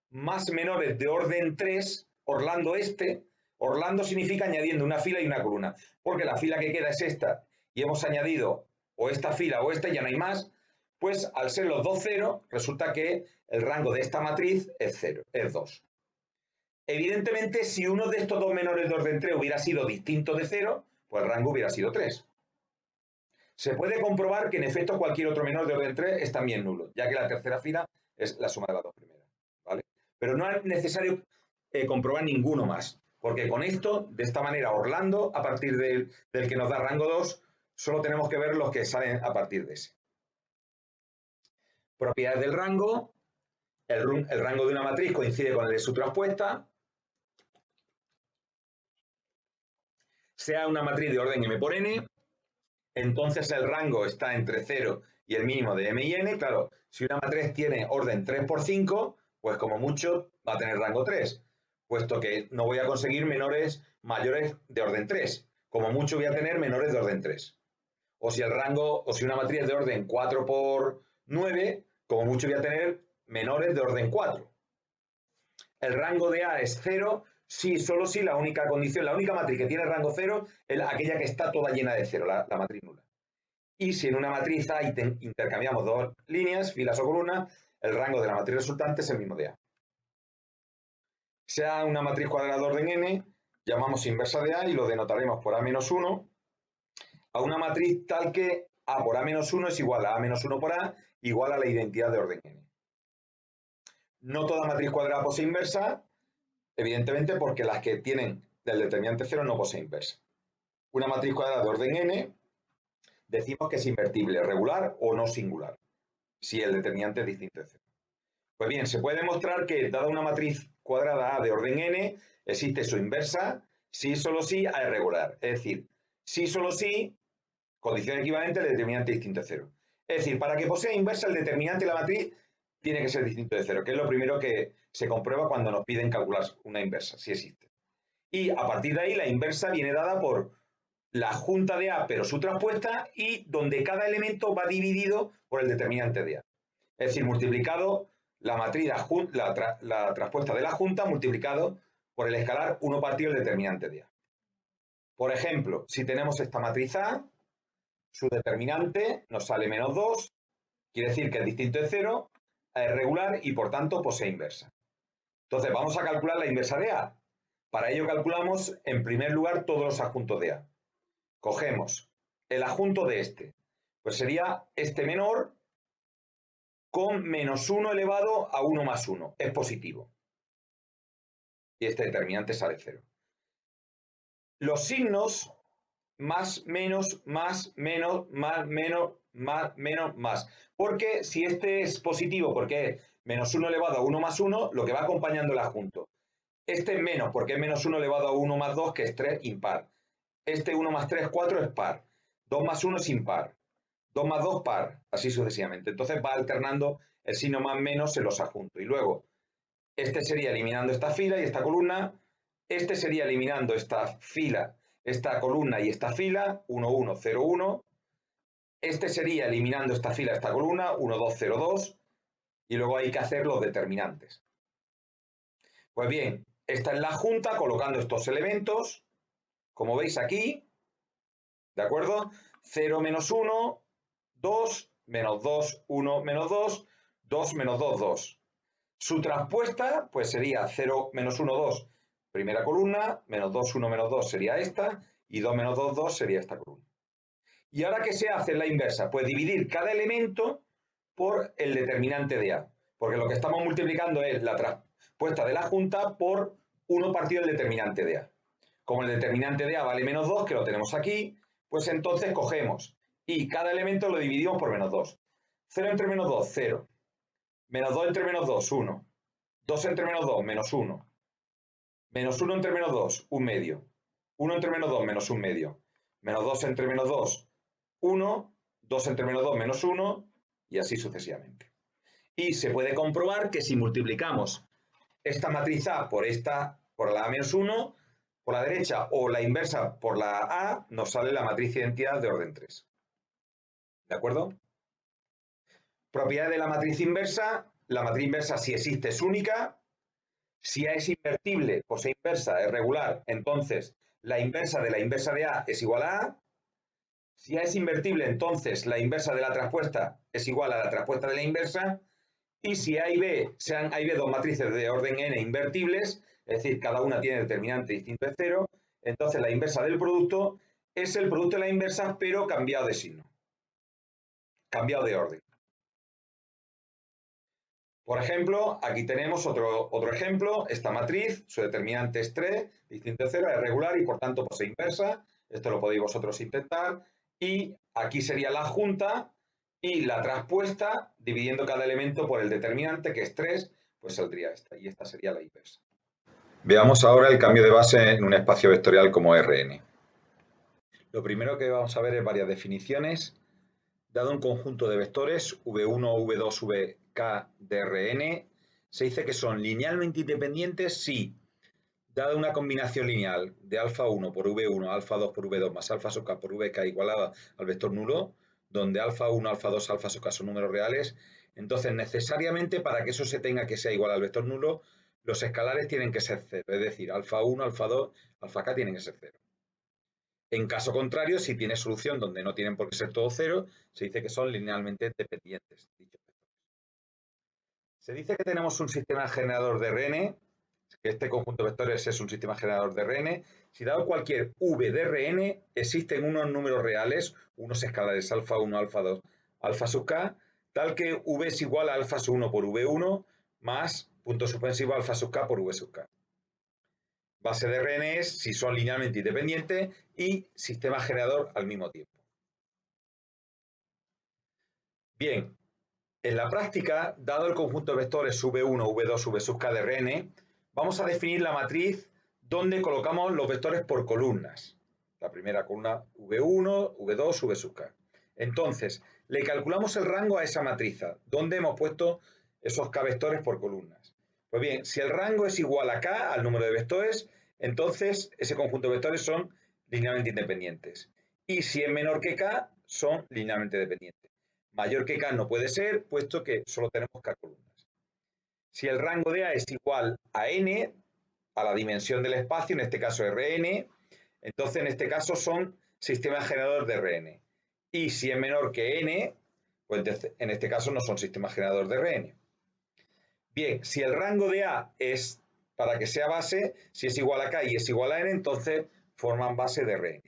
más menores de orden 3, orlando orlando significa añadiendo una fila y una columna, porque la fila que queda es esta y hemos añadido o esta fila o esta y ya no hay más, pues al ser los dos 0, resulta que el rango de esta matriz es 0, es 2. Evidentemente, si uno de estos dos menores de orden 3 hubiera sido distinto de 0, pues el rango hubiera sido 3. Se puede comprobar que en efecto cualquier otro menor de orden 3 es también nulo, ya que la tercera fila es la suma de las dos primeras, ¿vale? Pero no es necesario comprobar ninguno más, porque con esto, de esta manera, orlando, a partir del que nos da rango 2, solo tenemos que ver los que salen a partir de ese. Propiedades del rango. El rango de una matriz coincide con el de su traspuesta. Sea una matriz de orden m por n, entonces el rango está entre 0 y el mínimo de m y n. Claro, si una matriz tiene orden 3 por 5, pues como mucho va a tener rango 3, puesto que no voy a conseguir menores mayores de orden 3. Como mucho voy a tener menores de orden 3. O si una matriz es de orden 4 por 9, como mucho voy a tener menores de orden 4. El rango de A es 0, sí, solo si la única condición, la única matriz que tiene rango 0 es aquella que está toda llena de 0, la matriz nula. Y si en una matriz A intercambiamos dos líneas, filas o columnas, el rango de la matriz resultante es el mismo de A. Sea una matriz cuadrada de orden n, llamamos inversa de A y lo denotaremos por A-1 a una matriz tal que A por A-1 es igual a A-1 por A, igual a la identidad de orden n. No toda matriz cuadrada posee inversa, evidentemente porque las que tienen del determinante 0 no posee inversa. Una matriz cuadrada de orden n decimos que es invertible, regular o no singular, si el determinante es distinto de 0. Pues bien, se puede demostrar que dada una matriz cuadrada A de orden n, existe su inversa si solo si A es regular. Es decir, si solo si, condición equivalente, el determinante distinto de 0. Es decir, para que posea inversa el determinante de la matriz tiene que ser distinto de 0, que es lo primero que se comprueba cuando nos piden calcular una inversa, si existe. Y a partir de ahí la inversa viene dada por la junta de A pero su traspuesta y donde cada elemento va dividido por el determinante de A. Es decir, multiplicado la matriz, la traspuesta de la junta multiplicado por el escalar 1 partido el determinante de A. Por ejemplo, si tenemos esta matriz A, su determinante nos sale menos 2, quiere decir que es distinto de 0, A es regular y por tanto posee inversa. Entonces vamos a calcular la inversa de A. Para ello calculamos en primer lugar todos los adjuntos de A. Cogemos el adjunto de este, pues sería este menor con menos 1 elevado a 1 más 1, es positivo. Y este determinante sale 0. Los signos más, menos, más, menos, más, menos, más, menos, más. Porque si este es positivo, porque es menos 1 elevado a 1 más 1, lo que va acompañando el adjunto. Este es menos, porque es menos 1 elevado a 1 más 2, que es 3, impar. Este 1 más 3, 4 es par. 2 más 1 es impar. 2 más 2, par. Así sucesivamente. Entonces va alternando el signo más menos en los adjuntos. Y luego, este sería eliminando esta fila y esta columna. Este sería eliminando esta fila, esta columna y esta fila. 1, 1, 0, 1. Este sería eliminando esta fila, esta columna. 1, 2, 0, 2. Y luego hay que hacer los determinantes. Pues bien, esta es la junta colocando estos elementos. Como veis aquí, ¿de acuerdo? 0 menos 1, 2, menos 2, 1, menos 2, 2 menos 2, 2. Su traspuesta, pues sería 0 menos 1, 2, primera columna, menos 2, 1, menos 2 sería esta, y 2 menos 2, 2 sería esta columna. ¿Y ahora qué se hace en la inversa? Pues dividir cada elemento por el determinante de A, porque lo que estamos multiplicando es la traspuesta de la junta por 1 partido del determinante de A. Como el determinante de A vale menos 2, que lo tenemos aquí, pues entonces cogemos y cada elemento lo dividimos por menos 2. 0 entre menos 2, 0. Menos 2 entre menos 2, 1. 2 entre menos 2, menos 1. Menos 1 entre menos 2, 1 medio. 1 entre menos 2, menos 1 medio. Menos 2 entre menos 2, 1, 2 entre menos 2 menos 1 y así sucesivamente. Y se puede comprobar que si multiplicamos esta matriz A por la A menos 1, por la derecha, o la inversa por la A, nos sale la matriz identidad de orden 3. ¿De acuerdo? Propiedad de la matriz inversa si existe es única, si A es invertible o sea inversa es regular, entonces la inversa de la inversa de A es igual a A. Si A es invertible, entonces la inversa de la traspuesta es igual a la traspuesta de la inversa. Y si A y B sean A y B dos matrices de orden n invertibles, es decir, cada una tiene determinante distinto de 0, entonces la inversa del producto es el producto de la inversa, pero cambiado de signo, cambiado de orden. Por ejemplo, aquí tenemos otro ejemplo, esta matriz, su determinante es 3, distinto de 0, es regular y por tanto posee inversa, esto lo podéis vosotros intentar, y aquí sería la adjunta y la traspuesta, dividiendo cada elemento por el determinante, que es 3, pues saldría esta, y esta sería la inversa. Veamos ahora el cambio de base en un espacio vectorial como Rn. Lo primero que vamos a ver es varias definiciones. Dado un conjunto de vectores, v1, v2, vk de Rn, se dice que son linealmente independientes si, dada una combinación lineal de alfa1 por v1, alfa2 por v2 más alfa sub k por vk igualada al vector nulo, donde alfa1, alfa2, alfa sub k son números reales, entonces necesariamente para que eso se tenga que sea igual al vector nulo, los escalares tienen que ser 0, es decir, alfa1, alfa2, alfa k tienen que ser 0. En caso contrario, si tiene solución donde no tienen por qué ser todo 0, se dice que son linealmente dependientes. Se dice que tenemos un sistema generador de Rn, que este conjunto de vectores es un sistema generador de Rn. Si dado cualquier v de Rn, existen unos números reales, unos escalares alfa1, alfa2, alfa sub k, tal que v es igual a alfa sub 1 por v1 más punto suspensivo alfa sub k por v sub k. Base de Rn es si son linealmente independientes y sistema generador al mismo tiempo. Bien, en la práctica, dado el conjunto de vectores v1, v2, v sub k de Rn, vamos a definir la matriz donde colocamos los vectores por columnas. La primera columna v1, v2, v sub k. Entonces, le calculamos el rango a esa matriz, donde hemos puesto esos k vectores por columnas. Pues bien, si el rango es igual a k, al número de vectores, entonces ese conjunto de vectores son linealmente independientes. Y si es menor que k, son linealmente dependientes. Mayor que k no puede ser, puesto que solo tenemos k columnas. Si el rango de A es igual a n, a la dimensión del espacio, en este caso Rn, entonces en este caso son sistemas generadores de Rn. Y si es menor que n, pues en este caso no son sistemas generadores de Rn. Bien, si el rango de A es, para que sea base, si es igual a k y es igual a n, entonces forman base de Rn.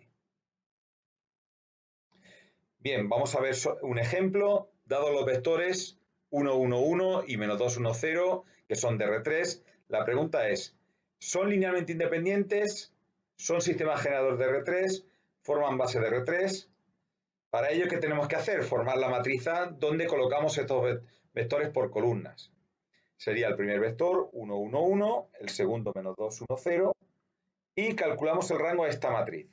Bien, vamos a ver un ejemplo. Dado los vectores 1, 1, 1 y menos 2, 1, 0, que son de R3, la pregunta es, ¿son linealmente independientes? ¿Son sistemas generadores de R3? ¿Forman base de R3? Para ello, ¿qué tenemos que hacer? Formar la matriz A donde colocamos estos vectores por columnas. Sería el primer vector 1, 1, 1, el segundo menos 2, 1, 0 y calculamos el rango a esta matriz.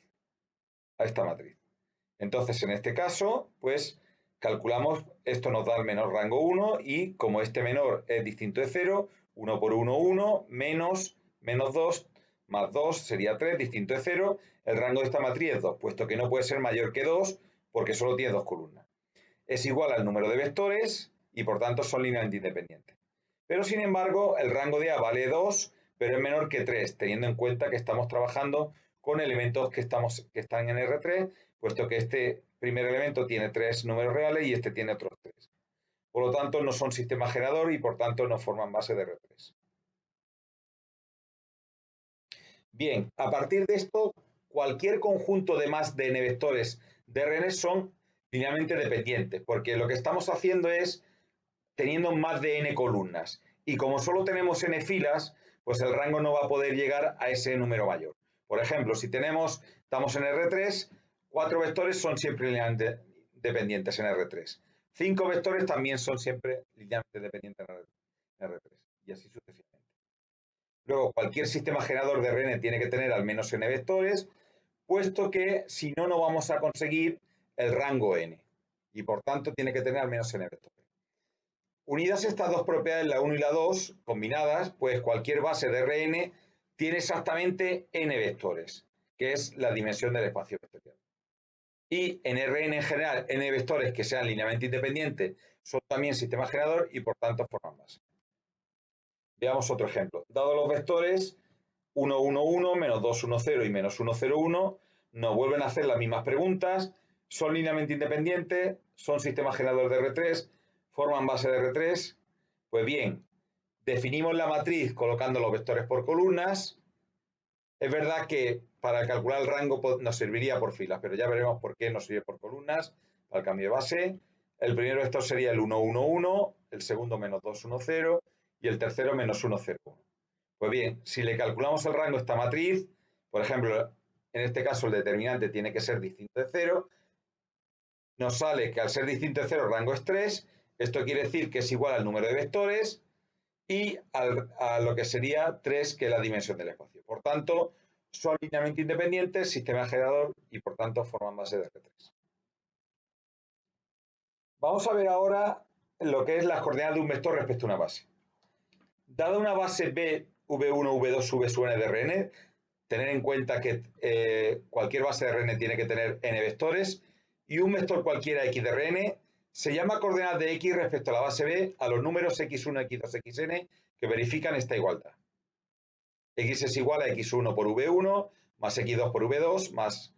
Entonces, en este caso, pues calculamos, esto nos da el menor rango 1 y como este menor es distinto de 0, 1 por 1, 1, menos 2, más 2 sería 3, distinto de 0, el rango de esta matriz es 2, puesto que no puede ser mayor que 2 porque solo tiene dos columnas. Es igual al número de vectores y por tanto son linealmente independientes. Pero sin embargo, el rango de A vale 2, pero es menor que 3, teniendo en cuenta que estamos trabajando con elementos que están en R3, puesto que este primer elemento tiene 3 números reales y este tiene otros 3. Por lo tanto, no son sistema generador y por tanto no forman base de R3. Bien, a partir de esto, cualquier conjunto de más de n vectores de Rn son linealmente dependientes, porque lo que estamos haciendo es teniendo más de n columnas. Y como solo tenemos n filas, pues el rango no va a poder llegar a ese número mayor. Por ejemplo, si estamos en R3, 4 vectores son siempre linealmente dependientes en R3. 5 vectores también son siempre linealmente dependientes en R3. Y así sucesivamente. Luego, cualquier sistema generador de Rn tiene que tener al menos n vectores, puesto que si no, no vamos a conseguir el rango n. Y por tanto tiene que tener al menos n vectores. Unidas estas dos propiedades, la 1 y la 2, combinadas, pues cualquier base de Rn tiene exactamente n vectores, que es la dimensión del espacio vectorial. Y en Rn en general, n vectores que sean linealmente independientes son también sistema generador y por tanto forman base. Veamos otro ejemplo. Dado los vectores 1, 1, 1, menos 2, 1, 0 y menos 1, 0, 1, nos vuelven a hacer las mismas preguntas. ¿Son linealmente independientes? ¿Son sistema generador de R3? ¿Forman base de R3? Pues bien, definimos la matriz colocando los vectores por columnas. Es verdad que para calcular el rango nos serviría por filas, pero ya veremos por qué nos sirve por columnas para el cambio de base. El primer vector sería el 1, 1, 1, el segundo menos 2, 1, 0 y el tercero menos 1, 0, 1. Pues bien, si le calculamos el rango a esta matriz, por ejemplo, en este caso el determinante tiene que ser distinto de 0, nos sale que al ser distinto de 0 el rango es 3, esto quiere decir que es igual al número de vectores y a lo que sería 3, que es la dimensión del espacio. Por tanto, son linealmente independientes, sistema generador y por tanto forman base de R3. Vamos a ver ahora lo que es las coordenadas de un vector respecto a una base. Dada una base B, V1, V2, V sub n de Rn, tener en cuenta que cualquier base de Rn tiene que tener n vectores y un vector cualquiera x de Rn se llama coordenadas de x respecto a la base B a los números x1, x2, xn que verifican esta igualdad. X es igual a x1 por v1 más x2 por v2 más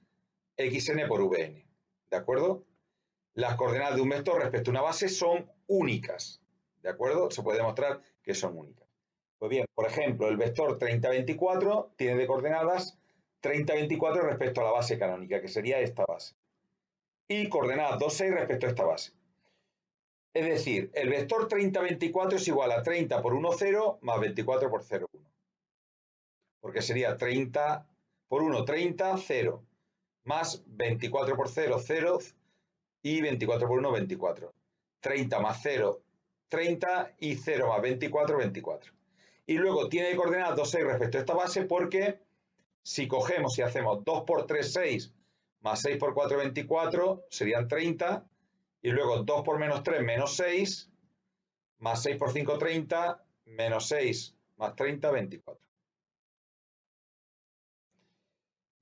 xn por vn. ¿De acuerdo? Las coordenadas de un vector respecto a una base son únicas. ¿De acuerdo? Se puede demostrar que son únicas. Pues bien, por ejemplo, el vector 30, 24 tiene de coordenadas 30, 24 respecto a la base canónica, que sería esta base. Y coordenadas 2, 6 respecto a esta base. Es decir, el vector 30, 24 es igual a 30 por 1, 0 más 24 por 0, 1. Porque sería 30 por 1, 30, 0. Más 24 por 0, 0. Y 24 por 1, 24. 30 más 0, 30. Y 0 más 24, 24. Y luego tiene de coordenadas 2, 6 respecto a esta base porque si cogemos y hacemos 2 por 3, 6, más 6 por 4, 24, serían 30. Y luego 2 por menos 3, menos 6, más 6 por 5, 30, menos 6, más 30, 24.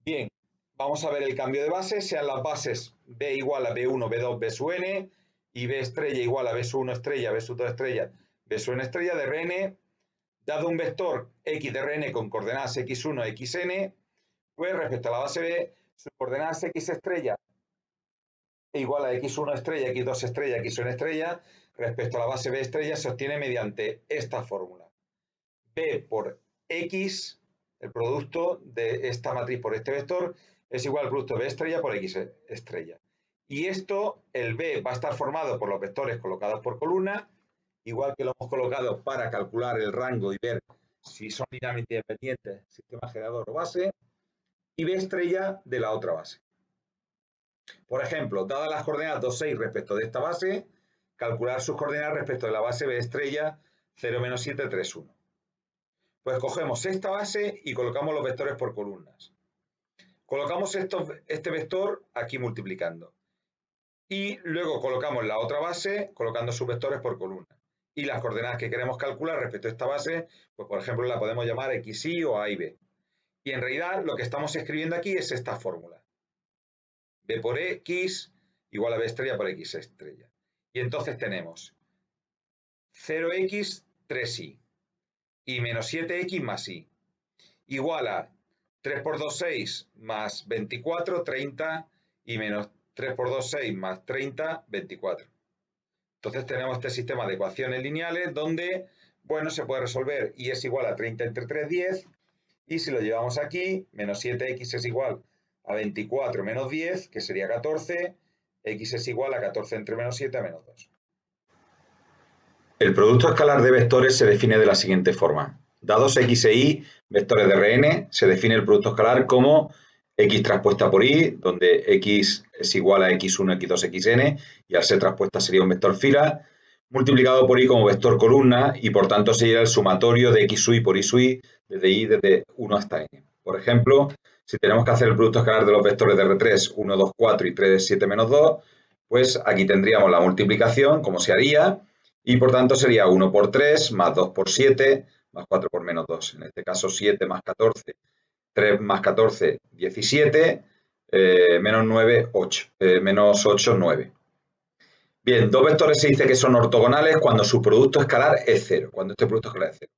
Bien, vamos a ver el cambio de base, sean las bases B igual a B1, B2, B sub n, y B estrella igual a B sub 1 estrella, B sub 2 estrella, B sub n estrella de Rn, dado un vector x de Rn con coordenadas x1, xn, pues respecto a la base B, sus coordenadas x estrella igual a x1 estrella, x2 estrella, x1 estrella, respecto a la base B estrella se obtiene mediante esta fórmula. B por x, el producto de esta matriz por este vector, es igual al producto B estrella por X estrella. Y esto, el B, va a estar formado por los vectores colocados por columna, igual que lo hemos colocado para calcular el rango y ver si son linealmente independientes, sistema generador o base, y B estrella de la otra base. Por ejemplo, dadas las coordenadas 2, 6 respecto de esta base, calcular sus coordenadas respecto de la base B estrella 0, menos 7, 3, 1. Pues cogemos esta base y colocamos los vectores por columnas. Colocamos este vector aquí multiplicando. Y luego colocamos la otra base colocando sus vectores por columna. Y las coordenadas que queremos calcular respecto a esta base, pues por ejemplo la podemos llamar xy o a y b. Y en realidad lo que estamos escribiendo aquí es esta fórmula. B por x igual a b estrella por x estrella. Y entonces tenemos 0x, 3y. Y menos 7x más y. Igual a 3 por 2, 6 más 24, 30 y menos 3 por 2, 6 más 30, 24. Entonces tenemos este sistema de ecuaciones lineales donde, bueno, se puede resolver y es igual a 30 entre 3, 10. Y si lo llevamos aquí, menos 7x es igual a 24 menos 10, que sería 14. X es igual a 14 entre menos 7 a menos 2. El producto escalar de vectores se define de la siguiente forma. Dados x e y, vectores de Rn, se define el producto escalar como x transpuesta por y, donde x es igual a x1, x2, xn, y al ser transpuesta sería un vector fila, multiplicado por y como vector columna, y por tanto sería el sumatorio de x sub y por y sub y, desde 1 hasta n. Por ejemplo, si tenemos que hacer el producto escalar de los vectores de R3, 1, 2, 4 y 3, 7, menos 2, pues aquí tendríamos la multiplicación, como se haría, y por tanto sería 1 por 3, más 2 por 7, más 4 por menos 2. En este caso 7 más 14, 3 más 14, 17, menos 9, 8, menos 8, 9. Bien, dos vectores se dice que son ortogonales cuando su producto escalar es 0, cuando este producto escalar es 0.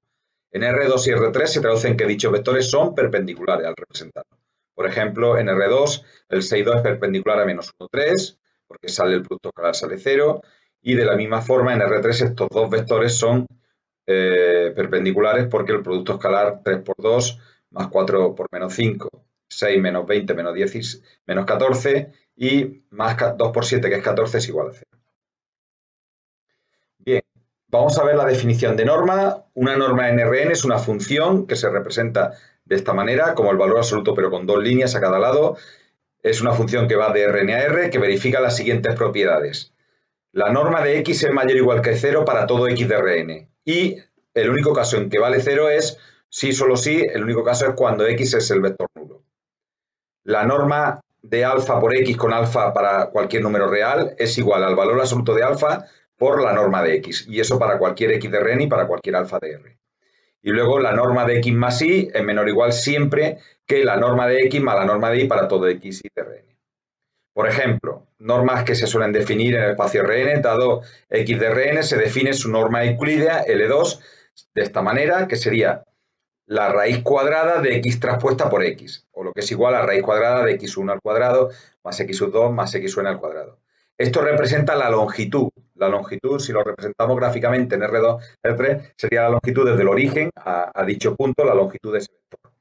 En R2 y R3 se traducen que dichos vectores son perpendiculares al representarlos. Por ejemplo, en R2 el 6,2 es perpendicular a menos 1,3, porque sale el producto escalar, sale 0, y de la misma forma en R3 estos dos vectores son perpendiculares porque el producto escalar 3 por 2 más 4 por menos 5, 6 menos 20 menos 10, menos 14 y más 2 por 7 que es 14 es igual a 0. Bien, vamos a ver la definición de norma. Una norma en Rn es una función que se representa de esta manera, como el valor absoluto, pero con dos líneas a cada lado. Es una función que va de Rn a R, que verifica las siguientes propiedades. La norma de x es mayor o igual que 0 para todo x de Rn. Y el único caso en que vale 0 es, sí, solo sí, el único caso es cuando x es el vector nulo. La norma de alfa por x con alfa para cualquier número real es igual al valor absoluto de alfa por la norma de x, y eso para cualquier x de Rn y para cualquier alfa de R. Y luego la norma de x más y es menor o igual siempre que la norma de x más la norma de y para todo x y de Rn. Por ejemplo, normas que se suelen definir en el espacio Rn, dado x de Rn, se define su norma euclídea L2 de esta manera, que sería la raíz cuadrada de x traspuesta por x, o lo que es igual a raíz cuadrada de x1 al cuadrado más x2 más x1 al cuadrado. Esto representa la longitud. La longitud, si lo representamos gráficamente en R2, R3, sería la longitud desde el origen a dicho punto, la longitud de ese vector.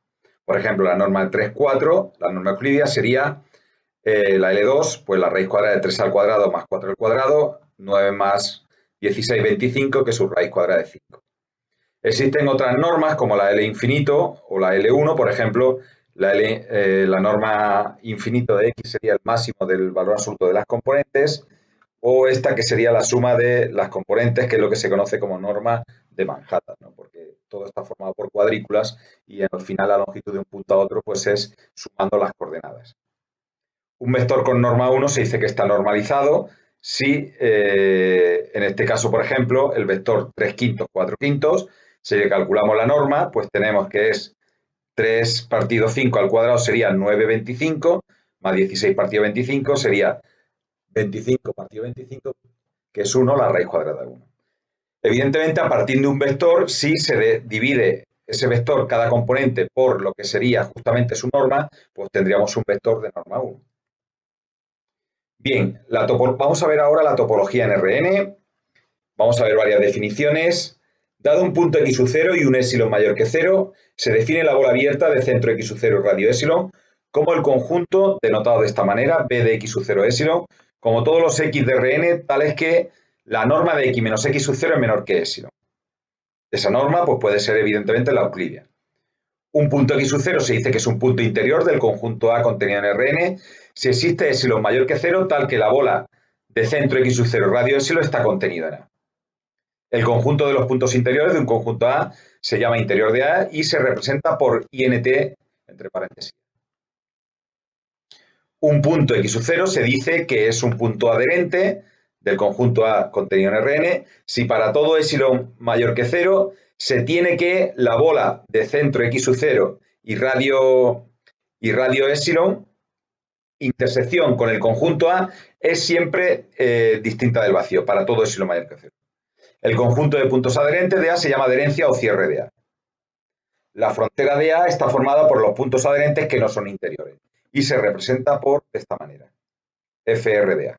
Por ejemplo, la norma 3, 4, la norma euclídea sería la L2, pues la raíz cuadrada de 3 al cuadrado más 4 al cuadrado, 9 más 16, 25, que es su raíz cuadrada de 5. Existen otras normas como la L infinito o la L1, por ejemplo, la norma infinito de x sería el máximo del valor absoluto de las componentes, o esta que sería la suma de las componentes, que es lo que se conoce como norma de Manhattan, ¿no? Porque todo está formado por cuadrículas y al final la longitud de un punto a otro pues es sumando las coordenadas. Un vector con norma 1 se dice que está normalizado si, en este caso, por ejemplo, el vector 3 quintos, 4 quintos, si le calculamos la norma, pues tenemos que es 3 partido 5 al cuadrado sería 9,25, más 16 partido 25 sería 25 partido 25, que es 1, la raíz cuadrada de 1. Evidentemente, a partir de un vector, si se divide ese vector, cada componente, por lo que sería justamente su norma, pues tendríamos un vector de norma 1. Bien, vamos a ver ahora la topología en Rn. Vamos a ver varias definiciones. Dado un punto x sub 0 y un épsilon mayor que 0, se define la bola abierta de centro x sub 0 y radio épsilon como el conjunto denotado de esta manera, b de x sub 0 épsilon, como todos los x de Rn, tales que la norma de x menos x sub 0 es menor que épsilon. Esa norma pues, puede ser evidentemente la euclídea. Un punto x sub 0 se dice que es un punto interior del conjunto A contenido en Rn si existe epsilon mayor que 0, tal que la bola de centro x sub 0 radio epsilon está contenida en A. El conjunto de los puntos interiores de un conjunto A se llama interior de A y se representa por int entre paréntesis. Un punto x sub 0 se dice que es un punto adherente del conjunto A contenido en Rn si para todo epsilon mayor que 0 se tiene que la bola de centro x sub 0 y radio epsilon, intersección con el conjunto A, es siempre distinta del vacío, para todo epsilon mayor que 0. El conjunto de puntos adherentes de A se llama adherencia o cierre de A. La frontera de A está formada por los puntos adherentes que no son interiores y se representa por esta manera, FR de A.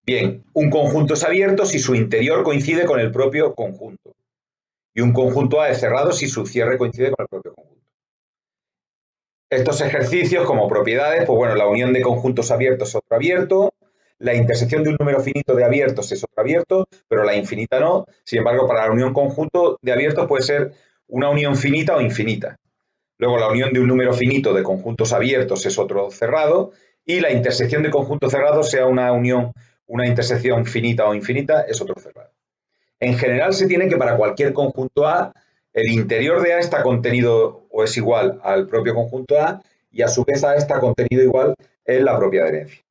Bien, un conjunto es abierto si su interior coincide con el propio conjunto. Y un conjunto A es cerrado si su cierre coincide con el propio conjunto. Estos ejercicios como propiedades, pues bueno, la unión de conjuntos abiertos es otro abierto, la intersección de un número finito de abiertos es otro abierto, pero la infinita no. Sin embargo, para la unión conjunto de abiertos puede ser una unión finita o infinita. Luego, la unión de un número finito de conjuntos abiertos es otro cerrado, y la intersección de conjuntos cerrados, sea una intersección finita o infinita, es otro cerrado. En general se tiene que para cualquier conjunto A el interior de A está contenido o es igual al propio conjunto A y a su vez A está contenido igual en la propia adherencia.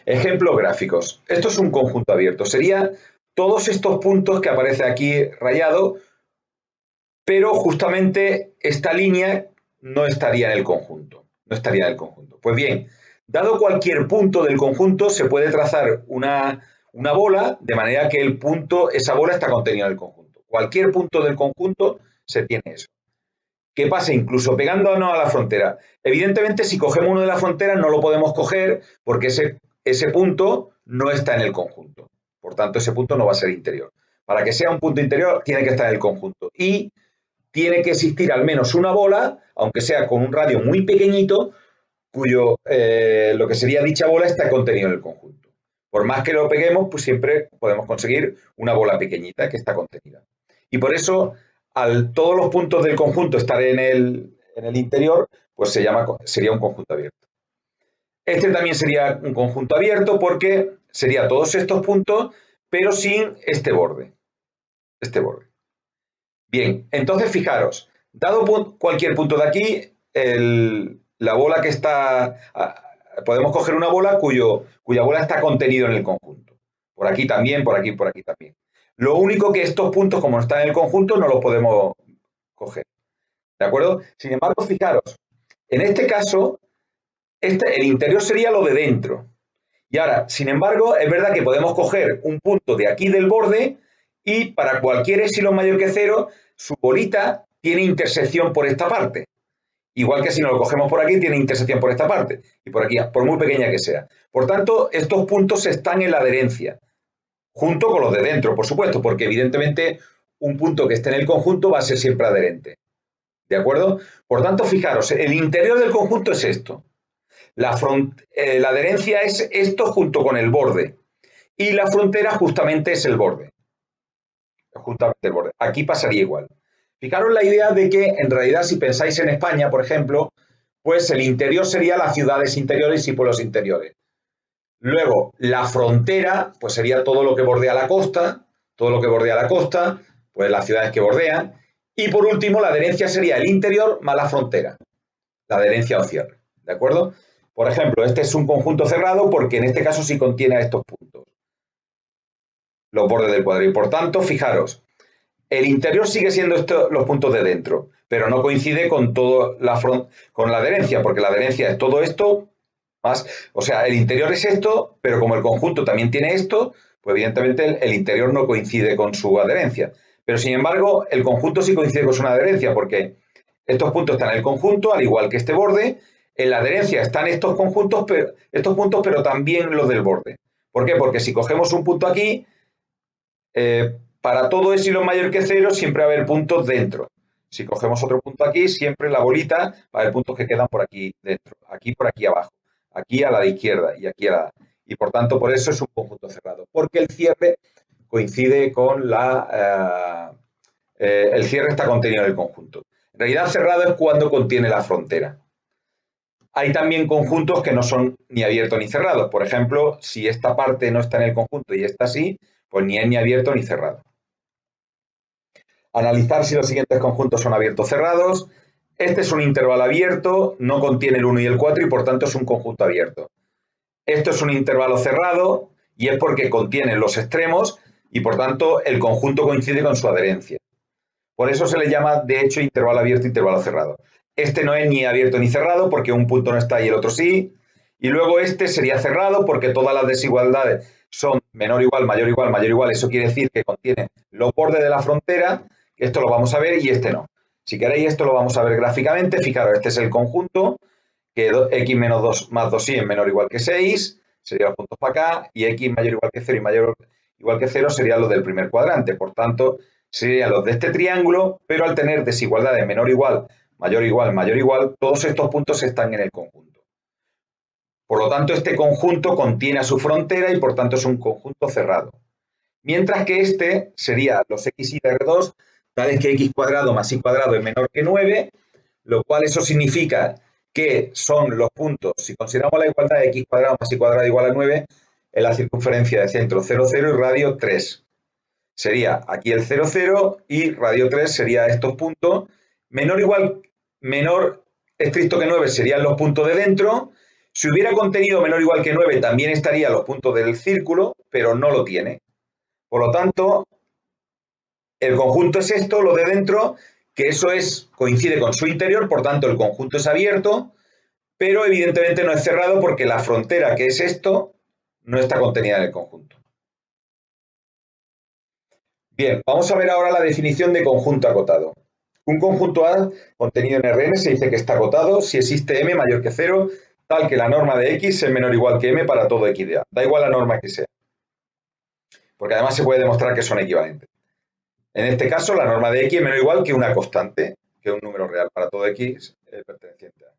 Ejemplos gráficos. Esto es un conjunto abierto. Sería todos estos puntos que aparece aquí rayado, pero justamente esta línea no estaría en el conjunto. No estaría en el conjunto. Pues bien, dado cualquier punto del conjunto, se puede trazar una bola de manera que el punto, esa bola está contenida en el conjunto. Cualquier punto del conjunto se tiene eso. ¿Qué pasa? Incluso pegándonos a la frontera. Evidentemente, si cogemos uno de la frontera, no lo podemos coger porque ese punto no está en el conjunto. Por tanto, ese punto no va a ser interior. Para que sea un punto interior, tiene que estar en el conjunto. Y tiene que existir al menos una bola, aunque sea con un radio muy pequeñito, cuyo lo que sería dicha bola está contenido en el conjunto. Por más que lo peguemos, pues siempre podemos conseguir una bola pequeñita que está contenida. Y por eso, al todos los puntos del conjunto estar en el interior, pues sería un conjunto abierto. Este también sería un conjunto abierto porque sería todos estos puntos, pero sin este borde. Este borde. Bien, entonces fijaros, dado cualquier punto de aquí, la bola que está, podemos coger una bola cuya bola está contenido en el conjunto. Por aquí también, por aquí, por aquí también. Lo único que estos puntos, como no están en el conjunto, no los podemos coger. ¿De acuerdo? Sin embargo, fijaros, en este caso, el interior sería lo de dentro. Y ahora, sin embargo, es verdad que podemos coger un punto de aquí del borde y para cualquier epsilon mayor que 0, su bolita tiene intersección por esta parte. Igual que si nos lo cogemos por aquí, tiene intersección por esta parte. Y por aquí, por muy pequeña que sea. Por tanto, estos puntos están en la adherencia. Junto con los de dentro, por supuesto, porque evidentemente un punto que esté en el conjunto va a ser siempre adherente. ¿De acuerdo? Por tanto, fijaros, el interior del conjunto es esto. La adherencia es esto junto con el borde. Y la frontera justamente es el borde. Justamente el borde. Aquí pasaría igual. Fijaros la idea de que, en realidad, si pensáis en España, por ejemplo, pues el interior sería las ciudades interiores y pueblos interiores. Luego, la frontera, pues sería todo lo que bordea la costa, todo lo que bordea la costa, pues las ciudades que bordean. Y por último, la adherencia sería el interior más la frontera, la adherencia o cierre. ¿De acuerdo? Por ejemplo, este es un conjunto cerrado porque en este caso sí contiene a estos puntos, los bordes del cuadro. Y por tanto, fijaros, el interior sigue siendo los puntos de dentro, pero no coincide con con la adherencia, porque la adherencia es todo esto más, o sea, el interior es esto, pero como el conjunto también tiene esto, pues evidentemente el interior no coincide con su adherencia. Pero sin embargo, el conjunto sí coincide con su adherencia, porque estos puntos están en el conjunto, al igual que este borde. En la adherencia están estos puntos, pero también los del borde. ¿Por qué? Porque si cogemos un punto aquí, para todo epsilon mayor que 0 siempre va a haber puntos dentro. Si cogemos otro punto aquí, siempre la bolita va a haber puntos que quedan por aquí dentro, aquí por aquí abajo, aquí a la de izquierda y aquí a la... Y por tanto, por eso es un conjunto cerrado, porque el cierre coincide con el cierre está contenido en el conjunto. En realidad, cerrado es cuando contiene la frontera. Hay también conjuntos que no son ni abiertos ni cerrados. Por ejemplo, si esta parte no está en el conjunto y esta sí, pues ni es ni abierto ni cerrado. Analizar si los siguientes conjuntos son abiertos o cerrados. Este es un intervalo abierto, no contiene el 1 y el 4 y por tanto es un conjunto abierto. Esto es un intervalo cerrado y es porque contiene los extremos y por tanto el conjunto coincide con su adherencia. Por eso se le llama, de hecho, intervalo abierto e intervalo cerrado. Este no es ni abierto ni cerrado porque un punto no está y el otro sí. Y luego este sería cerrado porque todas las desigualdades son menor igual, mayor igual, mayor igual. Eso quiere decir que contiene los bordes de la frontera. Esto lo vamos a ver y este no. Si queréis, esto lo vamos a ver gráficamente. Fijaros, este es el conjunto, que x menos 2 más 2y es menor o igual que 6. Serían los puntos para acá. Y x mayor o igual que 0 y mayor o igual que 0 serían los del primer cuadrante. Por tanto, serían los de este triángulo, pero al tener desigualdades menor igual, mayor igual, todos estos puntos están en el conjunto. Por lo tanto, este conjunto contiene a su frontera y por tanto es un conjunto cerrado. Mientras que este sería los x y r2, tales que x cuadrado más y cuadrado es menor que 9, lo cual eso significa que son los puntos, si consideramos la igualdad de x cuadrado más y cuadrado igual a 9, en la circunferencia de centro 0, 0 y radio 3. Sería aquí el 0, 0 y radio 3 sería estos puntos. Menor estricto que 9 serían los puntos de dentro. Si hubiera contenido menor o igual que 9 también estarían los puntos del círculo, pero no lo tiene. Por lo tanto, el conjunto es esto, lo de dentro, que eso coincide con su interior, por tanto el conjunto es abierto, pero evidentemente no es cerrado porque la frontera, que es esto, no está contenida en el conjunto. Bien, vamos a ver ahora la definición de conjunto acotado. Un conjunto A contenido en Rn se dice que está acotado si existe m mayor que 0, tal que la norma de x es menor o igual que m para todo x de A. Da igual la norma que sea, porque además se puede demostrar que son equivalentes. En este caso, la norma de x es menor o igual que una constante, que es un número real para todo x perteneciente a A.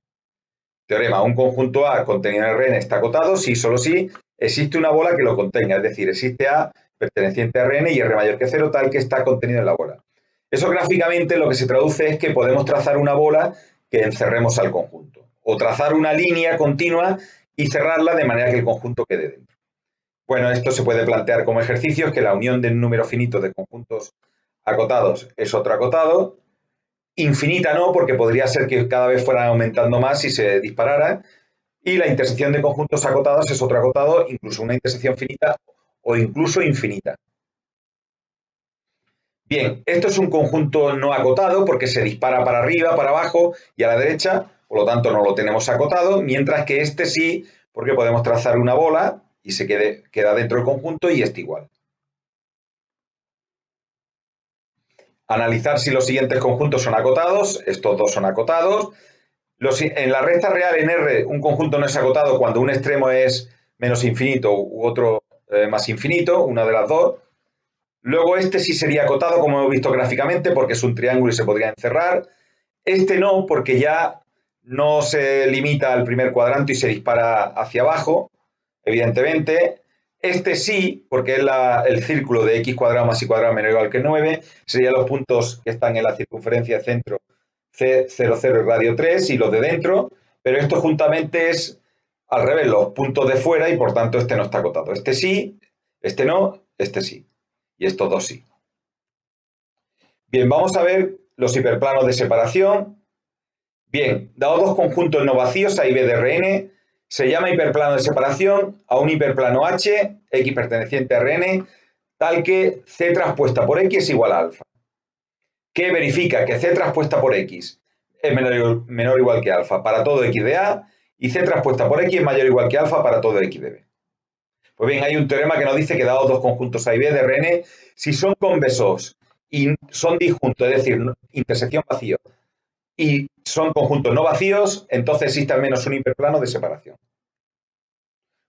Teorema, un conjunto A contenido en Rn está acotado si solo si existe una bola que lo contenga, es decir, existe A perteneciente a Rn y R mayor que 0 tal que está contenido en la bola. Eso gráficamente lo que se traduce es que podemos trazar una bola que encerremos al conjunto, o trazar una línea continua y cerrarla de manera que el conjunto quede dentro. Bueno, esto se puede plantear como ejercicios, que la unión de un número finito de conjuntos acotados es otro acotado. Infinita no, porque podría ser que cada vez fueran aumentando más y se disparara. Y la intersección de conjuntos acotados es otro acotado, incluso una intersección finita o incluso infinita. Bien, esto es un conjunto no acotado porque se dispara para arriba, para abajo y a la derecha, por lo tanto no lo tenemos acotado, mientras que este sí, porque podemos trazar una bola y se queda dentro del conjunto y este igual. Analizar si los siguientes conjuntos son acotados, estos dos son acotados. En la recta real en R un conjunto no es acotado cuando un extremo es menos infinito u otro más infinito, una de las dos. Luego este sí sería acotado, como hemos visto gráficamente, porque es un triángulo y se podría encerrar. Este no, porque ya no se limita al primer cuadrante y se dispara hacia abajo, evidentemente. Este sí, porque es el círculo de x cuadrado más y cuadrado menor o igual que 9, serían los puntos que están en la circunferencia de centro C0, 0 y radio 3 y los de dentro, pero esto juntamente es al revés, los puntos de fuera y por tanto este no está acotado. Este sí, este no, este sí. Y estos dos sí. Bien, vamos a ver los hiperplanos de separación. Bien, dados dos conjuntos no vacíos, A y B de Rn, se llama hiperplano de separación a un hiperplano H, X perteneciente a Rn, tal que C transpuesta por X es igual a alfa. Que verifica que C transpuesta por X es menor o igual que alfa para todo X de A y C transpuesta por X es mayor o igual que alfa para todo X de B. Pues bien, hay un teorema que nos dice que dados dos conjuntos A y B de Rn, si son convexos y son disjuntos, es decir, intersección vacío, y son conjuntos no vacíos, entonces existe al menos un hiperplano de separación.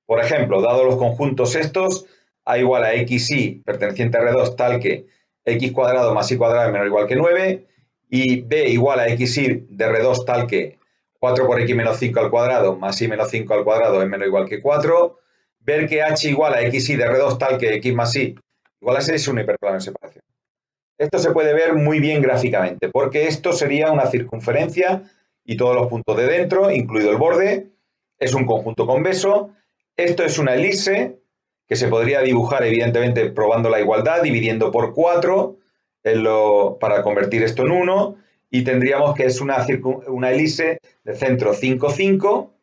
Por ejemplo, dados los conjuntos estos, A igual a XY perteneciente a R2 tal que X cuadrado más Y cuadrado es menor o igual que 9, y B igual a XY de R2 tal que 4 por X menos 5 al cuadrado más Y menos 5 al cuadrado es menor o igual que 4, ver que H igual a XY de R2 tal que X más Y igual a 6 es un hiperplano de separación. Esto se puede ver muy bien gráficamente, porque esto sería una circunferencia y todos los puntos de dentro, incluido el borde, es un conjunto convexo. Esto es una elipse que se podría dibujar evidentemente probando la igualdad, dividiendo por 4 para convertir esto en 1 y tendríamos que es una elipse de centro 5, 5,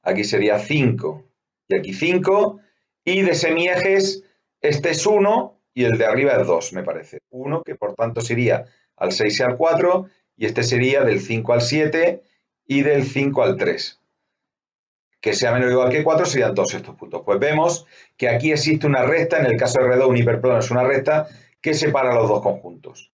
aquí sería 5 y aquí 5 y de semiejes este es 1 y el de arriba es 2, me parece. 1 que por tanto sería al 6 y al 4 y este sería del 5 al 7 y del 5 al 3. Que sea menor o igual que 4 serían todos estos puntos. Pues vemos que aquí existe una recta, en el caso de R2 un hiperplano es una recta que separa los dos conjuntos.